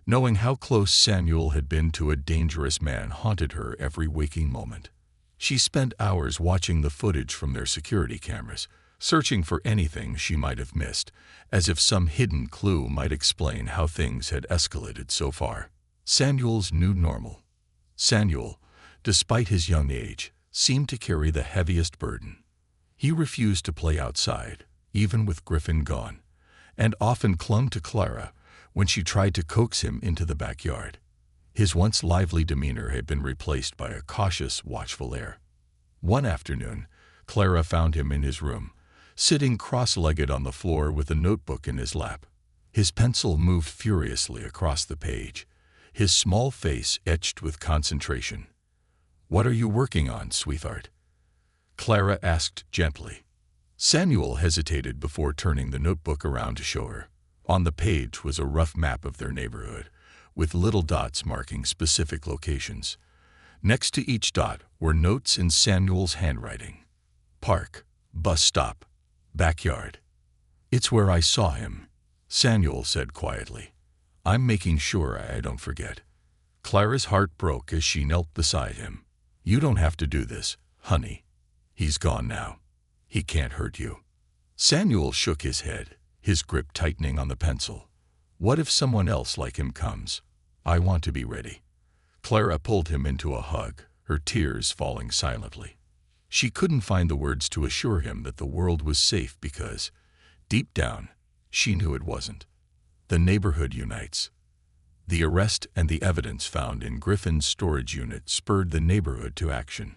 Knowing how close Samuel had been to a dangerous man haunted her every waking moment. She spent hours watching the footage from their security cameras, searching for anything she might have missed, as if some hidden clue might explain how things had escalated so far. Samuel's new normal. Samuel, despite his young age, seemed to carry the heaviest burden. He refused to play outside, even with Griffin gone, and often clung to Clara when she tried to coax him into the backyard. His once lively demeanor had been replaced by a cautious, watchful air. One afternoon, Clara found him in his room, sitting cross-legged on the floor with a notebook in his lap. His pencil moved furiously across the page, his small face etched with concentration. "What are you working on, sweetheart?" Clara asked gently. Samuel hesitated before turning the notebook around to show her. On the page was a rough map of their neighborhood, with little dots marking specific locations. Next to each dot were notes in Samuel's handwriting. "Park, bus stop, backyard." "It's where I saw him," Samuel said quietly. "I'm making sure I don't forget." Clara's heart broke as she knelt beside him. "You don't have to do this, honey. He's gone now. He can't hurt you." Samuel shook his head, his grip tightening on the pencil. "What if someone else like him comes? I want to be ready." Clara pulled him into a hug, her tears falling silently. She couldn't find the words to assure him that the world was safe because, deep down, she knew it wasn't. The neighborhood unites. The arrest and the evidence found in Griffin's storage unit spurred the neighborhood to action.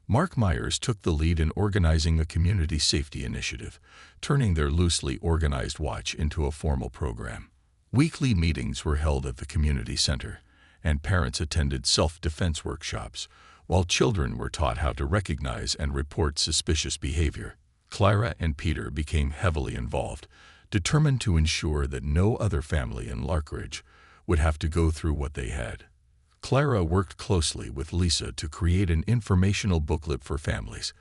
Mark Myers took the lead in organizing a community safety initiative, turning their loosely organized watch into a formal program. Weekly meetings were held at the community center, and parents attended self-defense workshops, while children were taught how to recognize and report suspicious behavior. Clara and Peter became heavily involved, determined to ensure that no other family in Larkridge would have to go through what they had. Clara worked closely with Lisa to create an informational booklet for families,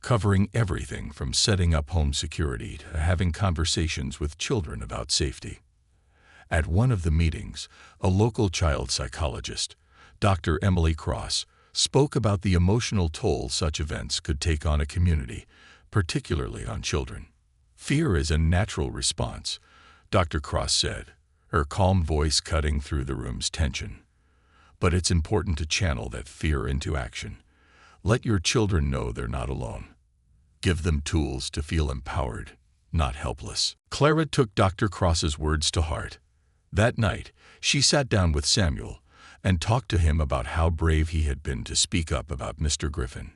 covering everything from setting up home security to having conversations with children about safety. At one of the meetings, a local child psychologist, Dr. Emily Cross, spoke about the emotional toll such events could take on a community, particularly on children. "Fear is a natural response," Dr. Cross said, her calm voice cutting through the room's tension. "But it's important to channel that fear into action. Let your children know they're not alone. Give them tools to feel empowered, not helpless." Clara took Dr. Cross's words to heart. That night, she sat down with Samuel and talked to him about how brave he had been to speak up about Mr. Griffin.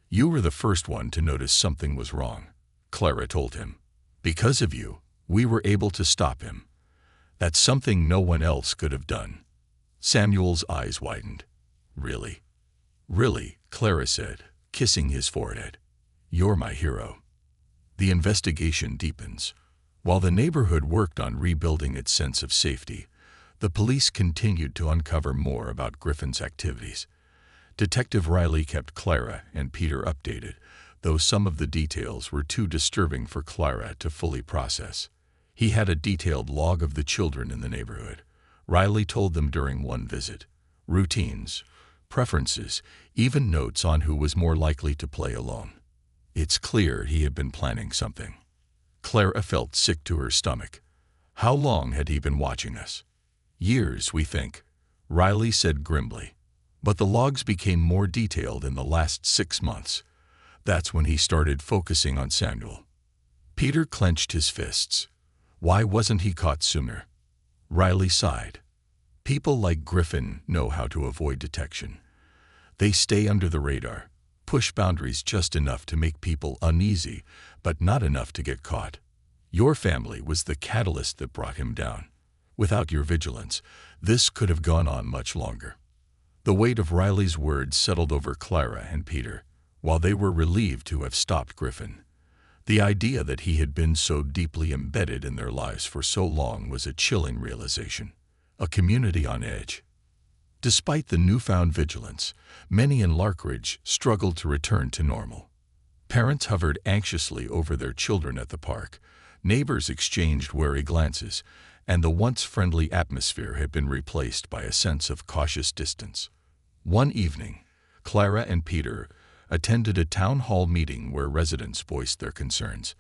"You were the first one to notice something was wrong," Clara told him. "Because of you, we were able to stop him. That's something no one else could have done." Samuel's eyes widened. "Really?" "Really," Clara said, kissing his forehead. "You're my hero." The investigation deepens. While the neighborhood worked on rebuilding its sense of safety, the police continued to uncover more about Griffin's activities. Detective Riley kept Clara and Peter updated, though some of the details were too disturbing for Clara to fully process. He had a detailed log of the children in the neighborhood. Riley told them during one visit. Routines, preferences, even notes on who was more likely to play alone. It's clear he had been planning something. Clara felt sick to her stomach. How long had he been watching us? Years, we think, Riley said grimly. But the logs became more detailed in the last 6 months. That's when he started focusing on Samuel. Peter clenched his fists. Why wasn't he caught sooner? Riley sighed. People like Griffin know how to avoid detection. They stay under the radar, push boundaries just enough to make people uneasy, but not enough to get caught. Your family was the catalyst that brought him down. Without your vigilance, this could have gone on much longer. The weight of Riley's words settled over Clara and Peter, while they were relieved to have stopped Griffin. The idea that he had been so deeply embedded in their lives for so long was a chilling realization. A community on edge. Despite the newfound vigilance, many in Larkridge struggled to return to normal. Parents hovered anxiously over their children at the park, neighbors exchanged wary glances, and the once friendly atmosphere had been replaced by a sense of cautious distance. One evening, Clara and Peter attended a town hall meeting where residents voiced their concerns.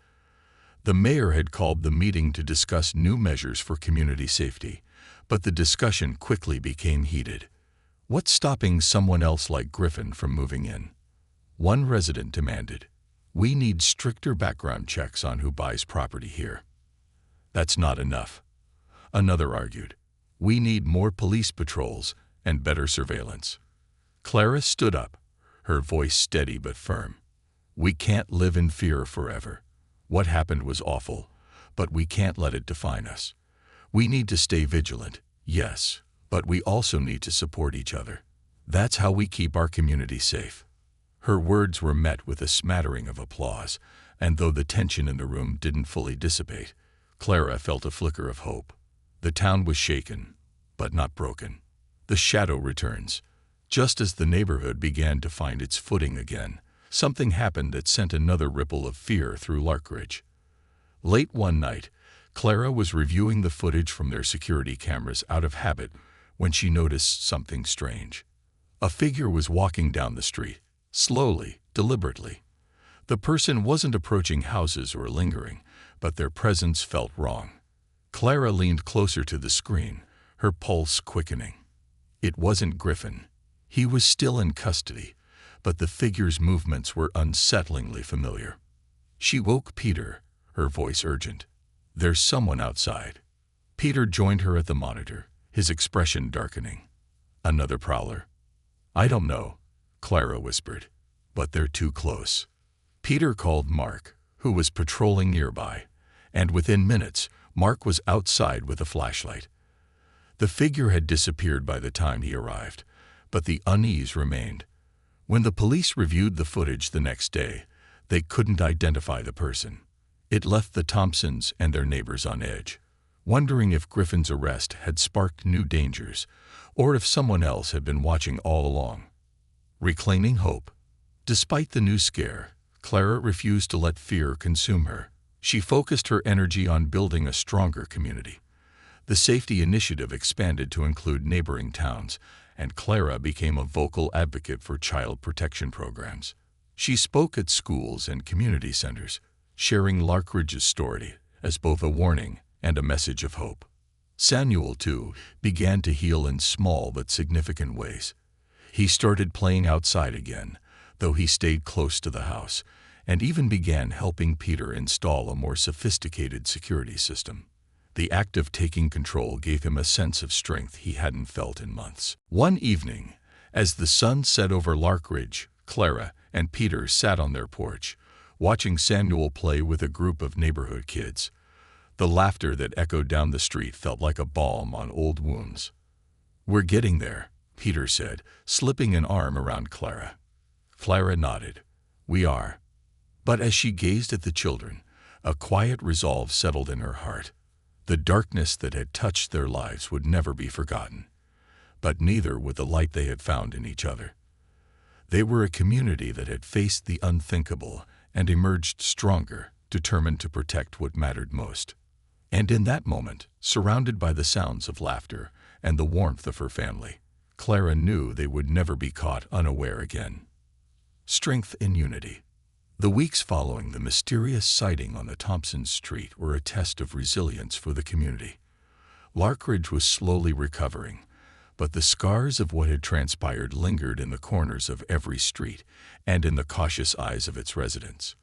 The mayor had called the meeting to discuss new measures for community safety, but the discussion quickly became heated. What's stopping someone else like Griffin from moving in? One resident demanded. We need stricter background checks on who buys property here. That's not enough. Another argued. We need more police patrols and better surveillance. Clara stood up, her voice steady but firm. We can't live in fear forever. What happened was awful, but we can't let it define us. We need to stay vigilant, yes, but we also need to support each other. That's how we keep our community safe. Her words were met with a smattering of applause, and though the tension in the room didn't fully dissipate, Clara felt a flicker of hope. The town was shaken, but not broken. The shadow returns. Just as the neighborhood began to find its footing again, something happened that sent another ripple of fear through Larkridge. Late one night, Clara was reviewing the footage from their security cameras out of habit when she noticed something strange. A figure was walking down the street, slowly, deliberately. The person wasn't approaching houses or lingering, but their presence felt wrong. Clara leaned closer to the screen, her pulse quickening. It wasn't Griffin. He was still in custody, but the figure's movements were unsettlingly familiar. She woke Peter, her voice urgent. There's someone outside. Peter joined her at the monitor, his expression darkening. Another prowler. I don't know, Clara whispered, but they're too close. Peter called Mark, who was patrolling nearby, and within minutes, Mark was outside with a flashlight. The figure had disappeared by the time he arrived, but the unease remained. When the police reviewed the footage the next day, they couldn't identify the person. It left the Thompsons and their neighbors on edge, wondering if Griffin's arrest had sparked new dangers, or if someone else had been watching all along. Reclaiming hope. Despite the new scare, Clara refused to let fear consume her. She focused her energy on building a stronger community. The safety initiative expanded to include neighboring towns, and Clara became a vocal advocate for child protection programs. She spoke at schools and community centers, sharing Larkridge's story as both a warning and a message of hope. Samuel, too, began to heal in small but significant ways. He started playing outside again, though he stayed close to the house, and even began helping Peter install a more sophisticated security system. The act of taking control gave him a sense of strength he hadn't felt in months. One evening, as the sun set over Larkridge, Clara and Peter sat on their porch, watching Samuel play with a group of neighborhood kids. The laughter that echoed down the street felt like a balm on old wounds. We're getting there, Peter said, slipping an arm around Clara. Clara nodded. We are. But as she gazed at the children, a quiet resolve settled in her heart. The darkness that had touched their lives would never be forgotten, but neither would the light they had found in each other. They were a community that had faced the unthinkable and emerged stronger, determined to protect what mattered most. And in that moment, surrounded by the sounds of laughter and the warmth of her family, Clara knew they would never be caught unaware again. Strength in unity. The weeks following the mysterious sighting on the Thompson Street were a test of resilience for the community. Larkridge was slowly recovering, but the scars of what had transpired lingered in the corners of every street and in the cautious eyes of its residents.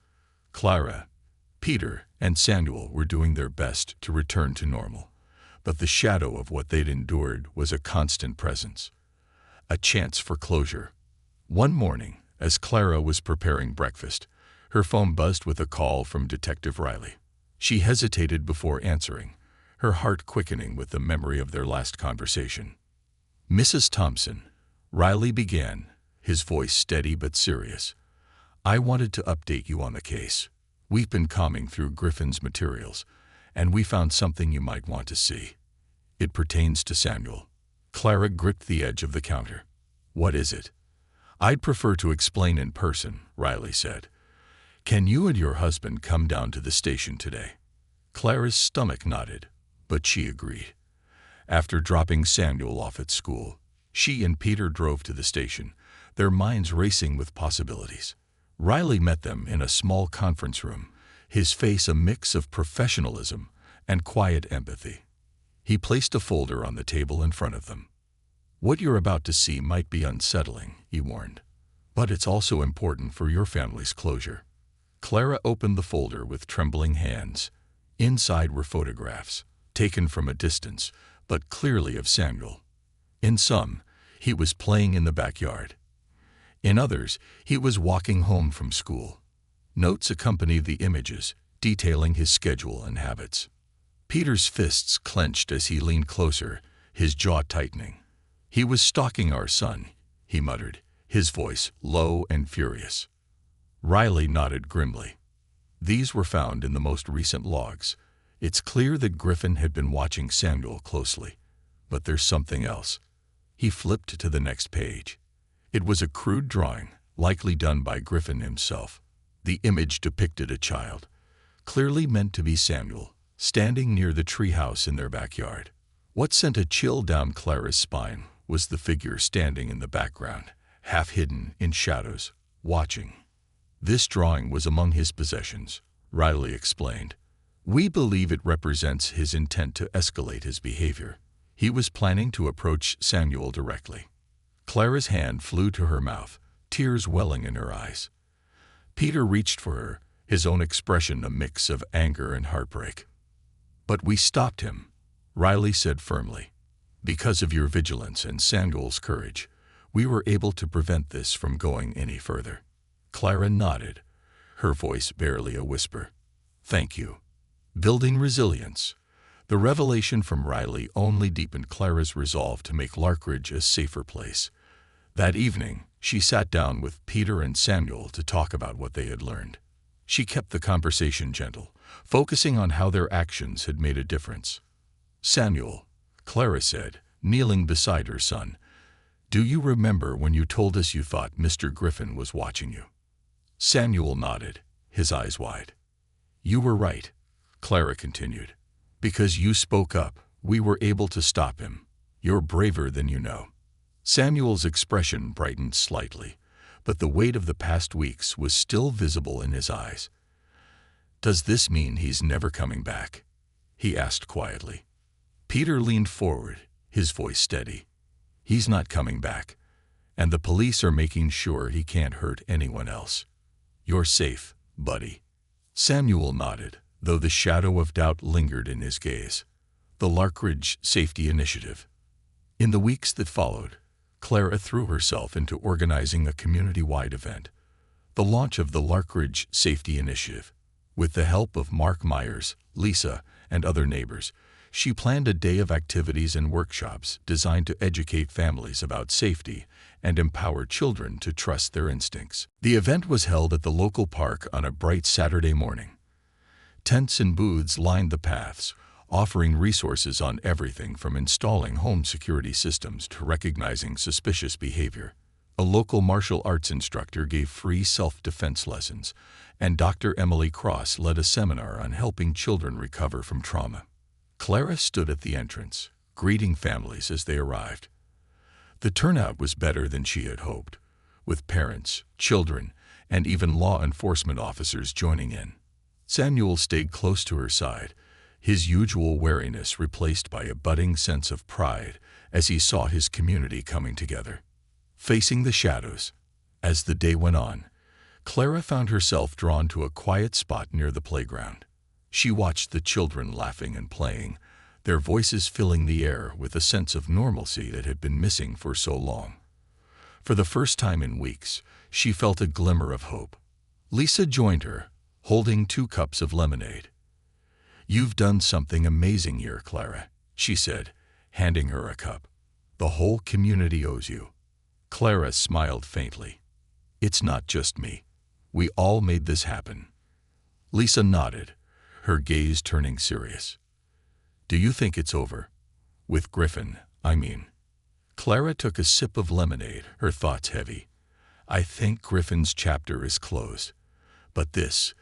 Clara, Peter, and Samuel were doing their best to return to normal, but the shadow of what they'd endured was a constant presence. A chance for closure. One morning, as Clara was preparing breakfast, her phone buzzed with a call from Detective Riley. She hesitated before answering, her heart quickening with the memory of their last conversation. "Mrs. Thompson," Riley began, his voice steady but serious. "I wanted to update you on the case. We've been combing through Griffin's materials, and we found something you might want to see. It pertains to Samuel." Clara gripped the edge of the counter. "What is it?" "I'd prefer to explain in person," Riley said. "Can you and your husband come down to the station today?" Clara's stomach nodded, but she agreed. After dropping Samuel off at school, she and Peter drove to the station, their minds racing with possibilities. Riley met them in a small conference room, his face a mix of professionalism and quiet empathy. He placed a folder on the table in front of them. "What you're about to see might be unsettling," he warned, "but it's also important for your family's closure." Clara opened the folder with trembling hands. Inside were photographs, taken from a distance, but clearly of Samuel. In some, he was playing in the backyard. In others, he was walking home from school. Notes accompanied the images, detailing his schedule and habits. Peter's fists clenched as he leaned closer, his jaw tightening. "He was stalking our son," he muttered, his voice low and furious. Riley nodded grimly. "These were found in the most recent logs. It's clear that Griffin had been watching Samuel closely. But there's something else." He flipped to the next page. It was a crude drawing, likely done by Griffin himself. The image depicted a child, clearly meant to be Samuel, standing near the treehouse in their backyard. What sent a chill down Clara's spine was the figure standing in the background, half hidden in shadows, watching. "This drawing was among his possessions," Riley explained. "We believe it represents his intent to escalate his behavior. He was planning to approach Samuel directly." Clara's hand flew to her mouth, tears welling in her eyes. Peter reached for her, his own expression a mix of anger and heartbreak. "But we stopped him," Riley said firmly. "Because of your vigilance and Samuel's courage, we were able to prevent this from going any further." Clara nodded, her voice barely a whisper. "Thank you." Building resilience. The revelation from Riley only deepened Clara's resolve to make Larkridge a safer place. That evening, she sat down with Peter and Samuel to talk about what they had learned. She kept the conversation gentle, focusing on how their actions had made a difference. "Samuel," Clara said, kneeling beside her son, "do you remember when you told us you thought Mr. Griffin was watching you?" Samuel nodded, his eyes wide. "You were right," Clara continued. "Because you spoke up, we were able to stop him. You're braver than you know." Samuel's expression brightened slightly, but the weight of the past weeks was still visible in his eyes. "Does this mean he's never coming back?" he asked quietly. Peter leaned forward, his voice steady. "He's not coming back, and the police are making sure he can't hurt anyone else. You're safe, buddy." Samuel nodded, though the shadow of doubt lingered in his gaze. The Larkridge Safety Initiative. In the weeks that followed, Clara threw herself into organizing a community-wide event, the launch of the Larkridge Safety Initiative. With the help of Mark Myers, Lisa, and other neighbors, she planned a day of activities and workshops designed to educate families about safety and empower children to trust their instincts. The event was held at the local park on a bright Saturday morning. Tents and booths lined the paths, offering resources on everything from installing home security systems to recognizing suspicious behavior. A local martial arts instructor gave free self-defense lessons, and Dr. Emily Cross led a seminar on helping children recover from trauma. Clara stood at the entrance, greeting families as they arrived. The turnout was better than she had hoped, with parents, children, and even law enforcement officers joining in. Samuel stayed close to her side, his usual wariness replaced by a budding sense of pride as he saw his community coming together. Facing the shadows, as the day went on, Clara found herself drawn to a quiet spot near the playground. She watched the children laughing and playing, their voices filling the air with a sense of normalcy that had been missing for so long. For the first time in weeks, she felt a glimmer of hope. Lisa joined her, holding 2 cups of lemonade. "You've done something amazing here, Clara," she said, handing her a cup. "The whole community owes you." Clara smiled faintly. "It's not just me. We all made this happen." Lisa nodded, her gaze turning serious. "Do you think it's over? With Griffin, I mean." Clara took a sip of lemonade, her thoughts heavy. "I think Griffin's chapter is closed. But this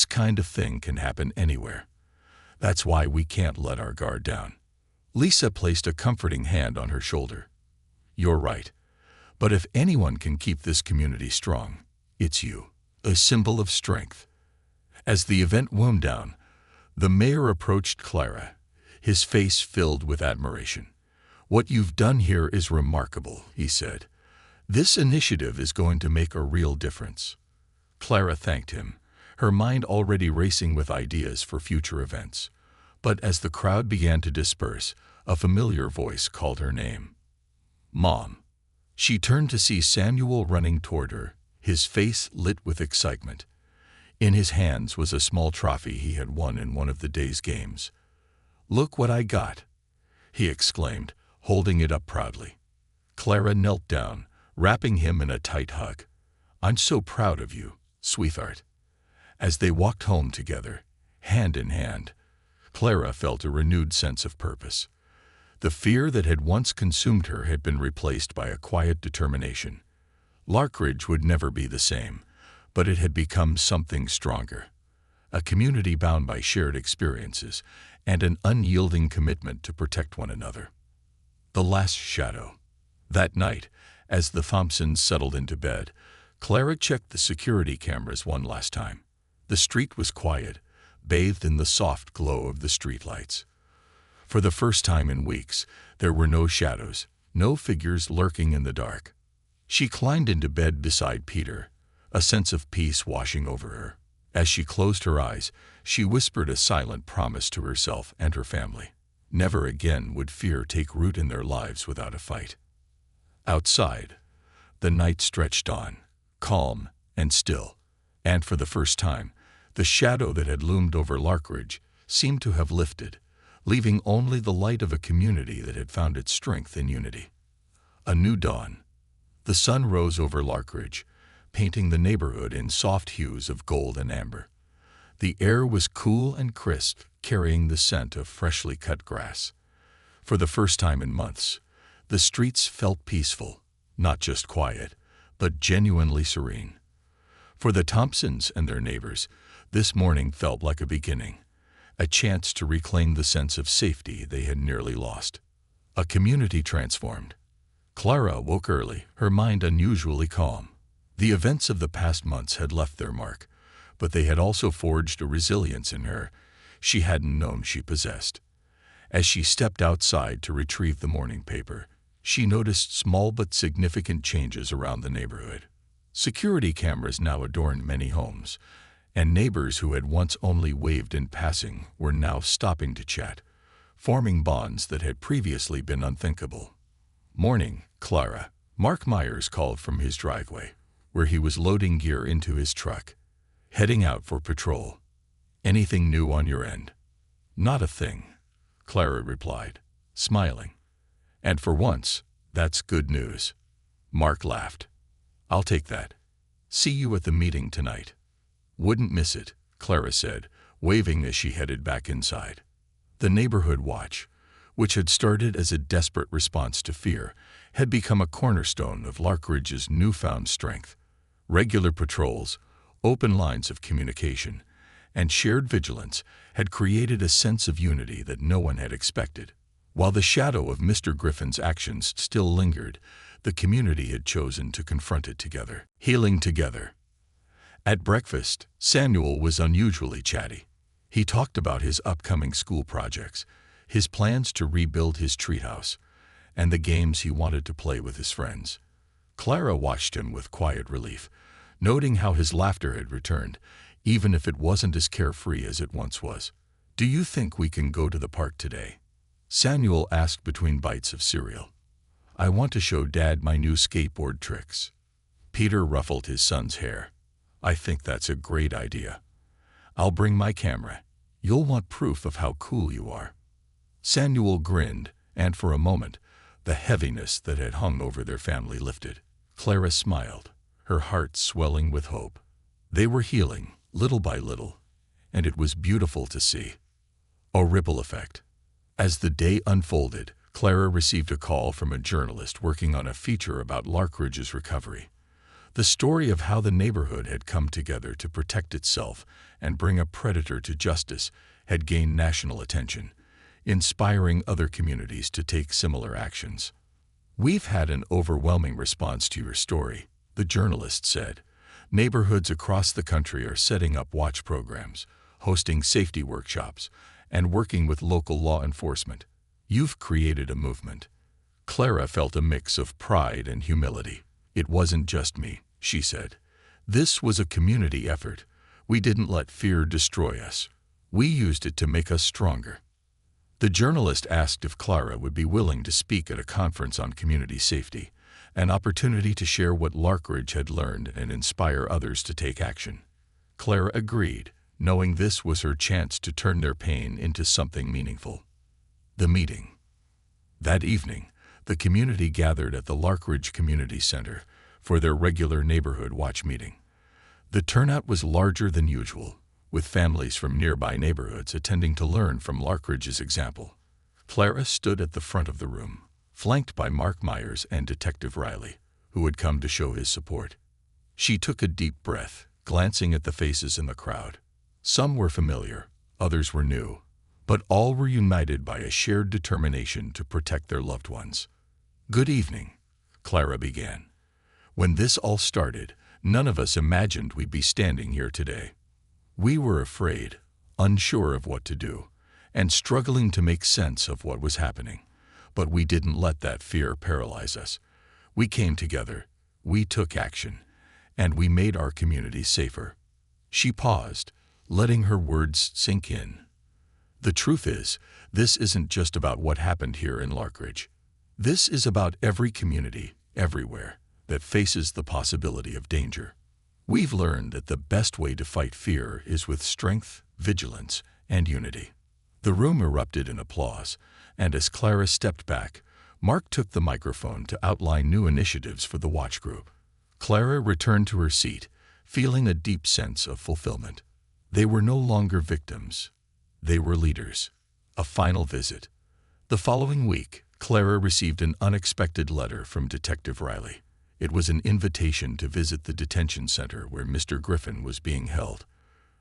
kind of thing can happen anywhere. That's why we can't let our guard down." Lisa placed a comforting hand on her shoulder. "You're right. But if anyone can keep this community strong, it's you, a symbol of strength." As the event wound down, the mayor approached Clara, his face filled with admiration. "What you've done here is remarkable," he said. "This initiative is going to make a real difference." Clara thanked him, her mind already racing with ideas for future events. But as the crowd began to disperse, a familiar voice called her name. "Mom." She turned to see Samuel running toward her, his face lit with excitement. In his hands was a small trophy he had won in one of the day's games. "Look what I got," he exclaimed, holding it up proudly. Clara knelt down, wrapping him in a tight hug. "I'm so proud of you, sweetheart." As they walked home together, hand in hand, Clara felt a renewed sense of purpose. The fear that had once consumed her had been replaced by a quiet determination. Larkridge would never be the same, but it had become something stronger. A community bound by shared experiences and an unyielding commitment to protect one another. The last shadow. That night, as the Thompsons settled into bed, Clara checked the security cameras one last time. The street was quiet, bathed in the soft glow of the streetlights. For the first time in weeks, there were no shadows, no figures lurking in the dark. She climbed into bed beside Peter, a sense of peace washing over her. As she closed her eyes, she whispered a silent promise to herself and her family. Never again would fear take root in their lives without a fight. Outside, the night stretched on, calm and still, and for the first time, the shadow that had loomed over Larkridge seemed to have lifted, leaving only the light of a community that had found its strength in unity. A new dawn. The sun rose over Larkridge, painting the neighborhood in soft hues of gold and amber. The air was cool and crisp, carrying the scent of freshly cut grass. For the first time in months, the streets felt peaceful, not just quiet, but genuinely serene. For the Thompsons and their neighbors, this morning felt like a beginning, a chance to reclaim the sense of safety they had nearly lost. A community transformed. Clara woke early, her mind unusually calm. The events of the past months had left their mark, but they had also forged a resilience in her she hadn't known she possessed. As she stepped outside to retrieve the morning paper, she noticed small but significant changes around the neighborhood. Security cameras now adorned many homes, and neighbors who had once only waved in passing were now stopping to chat, forming bonds that had previously been unthinkable. "Morning, Clara," Mark Myers called from his driveway, where he was loading gear into his truck. "Heading out for patrol. Anything new on your end?" "Not a thing," Clara replied, smiling. "And for once, that's good news." Mark laughed. "I'll take that. See you at the meeting tonight." "Wouldn't miss it," Clara said, waving as she headed back inside. The neighborhood watch, which had started as a desperate response to fear, had become a cornerstone of Larkridge's newfound strength. Regular patrols, open lines of communication, and shared vigilance had created a sense of unity that no one had expected. While the shadow of Mr. Griffin's actions still lingered, the community had chosen to confront it together, healing together. At breakfast, Samuel was unusually chatty. He talked about his upcoming school projects, his plans to rebuild his treehouse, and the games he wanted to play with his friends. Clara watched him with quiet relief, noting how his laughter had returned, even if it wasn't as carefree as it once was. "Do you think we can go to the park today?" Samuel asked between bites of cereal. "I want to show Dad my new skateboard tricks." Peter ruffled his son's hair. "I think that's a great idea. I'll bring my camera. You'll want proof of how cool you are." Samuel grinned, and for a moment, the heaviness that had hung over their family lifted. Clara smiled, her heart swelling with hope. They were healing, little by little, and it was beautiful to see. A ripple effect. As the day unfolded, Clara received a call from a journalist working on a feature about Larkridge's recovery. The story of how the neighborhood had come together to protect itself and bring a predator to justice had gained national attention, inspiring other communities to take similar actions. "We've had an overwhelming response to your story," the journalist said. "Neighborhoods across the country are setting up watch programs, hosting safety workshops, and working with local law enforcement. You've created a movement." Clara felt a mix of pride and humility. "It wasn't just me," she said. "This was a community effort. We didn't let fear destroy us. We used it to make us stronger." The journalist asked if Clara would be willing to speak at a conference on community safety, an opportunity to share what Larkridge had learned and inspire others to take action. Clara agreed, knowing this was her chance to turn their pain into something meaningful. The meeting. That evening, the community gathered at the Larkridge Community Center for their regular neighborhood watch meeting. The turnout was larger than usual, with families from nearby neighborhoods attending to learn from Larkridge's example. Clara stood at the front of the room, flanked by Mark Myers and Detective Riley, who had come to show his support. She took a deep breath, glancing at the faces in the crowd. Some were familiar, others were new, but all were united by a shared determination to protect their loved ones. "Good evening," Clara began. "When this all started, none of us imagined we'd be standing here today. We were afraid, unsure of what to do, and struggling to make sense of what was happening. But we didn't let that fear paralyze us. We came together, we took action, and we made our community safer." She paused, letting her words sink in. "The truth is, this isn't just about what happened here in Larkridge. This is about every community, everywhere, that faces the possibility of danger. We've learned that the best way to fight fear is with strength, vigilance, and unity." The room erupted in applause, and as Clara stepped back, Mark took the microphone to outline new initiatives for the watch group. Clara returned to her seat, feeling a deep sense of fulfillment. They were no longer victims. They were leaders. A final visit. The following week, Clara received an unexpected letter from Detective Riley. It was an invitation to visit the detention center where Mr. Griffin was being held.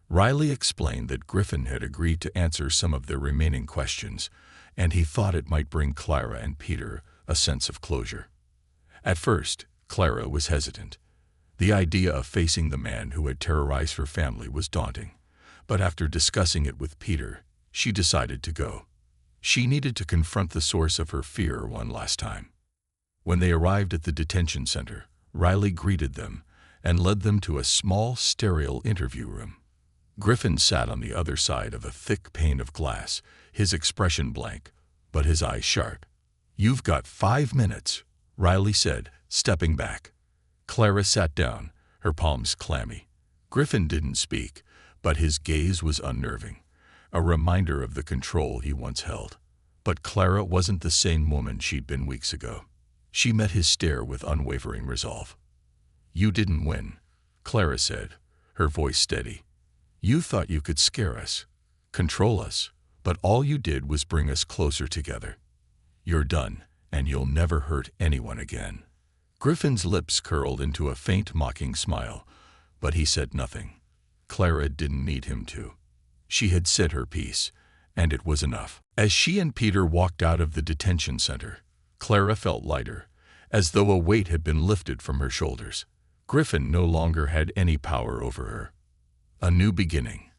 Riley explained that Griffin had agreed to answer some of their remaining questions, and he thought it might bring Clara and Peter a sense of closure. At first, Clara was hesitant. The idea of facing the man who had terrorized her family was daunting, but after discussing it with Peter, she decided to go. She needed to confront the source of her fear one last time. When they arrived at the detention center, Riley greeted them and led them to a small, sterile interview room. Griffin sat on the other side of a thick pane of glass, his expression blank, but his eyes sharp. "You've got 5 minutes," Riley said, stepping back. Clara sat down, her palms clammy. Griffin didn't speak, but his gaze was unnerving, a reminder of the control he once held. But Clara wasn't the same woman she'd been weeks ago. She met his stare with unwavering resolve. "You didn't win," Clara said, her voice steady. "You thought you could scare us, control us, but all you did was bring us closer together. You're done, and you'll never hurt anyone again." Griffin's lips curled into a faint, mocking smile, but he said nothing. Clara didn't need him to. She had said her piece, and it was enough. As she and Peter walked out of the detention center, Clara felt lighter, as though a weight had been lifted from her shoulders. Griffin no longer had any power over her. A new beginning.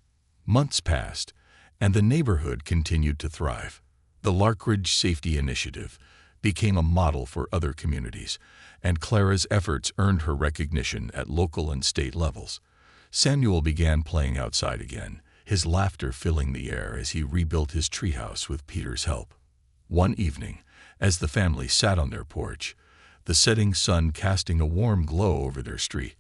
Months passed, and the neighborhood continued to thrive. The Larkridge Safety Initiative became a model for other communities, and Clara's efforts earned her recognition at local and state levels. Samuel began playing outside again, his laughter filling the air as he rebuilt his treehouse with Peter's help. One evening, as the family sat on their porch, the setting sun casting a warm glow over their street,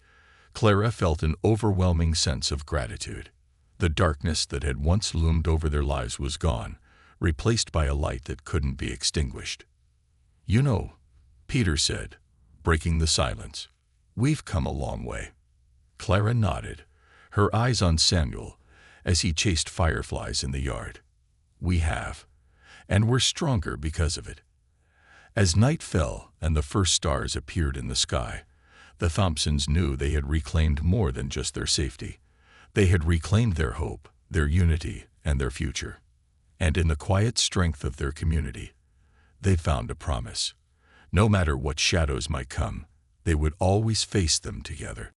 Clara felt an overwhelming sense of gratitude. The darkness that had once loomed over their lives was gone, replaced by a light that couldn't be extinguished. "You know," Peter said, breaking the silence, "we've come a long way." Clara nodded, her eyes on Samuel as he chased fireflies in the yard. "We have, and we're stronger because of it." As night fell and the first stars appeared in the sky, the Thompsons knew they had reclaimed more than just their safety. They had reclaimed their hope, their unity, and their future. And in the quiet strength of their community, they found a promise. No matter what shadows might come, they would always face them together.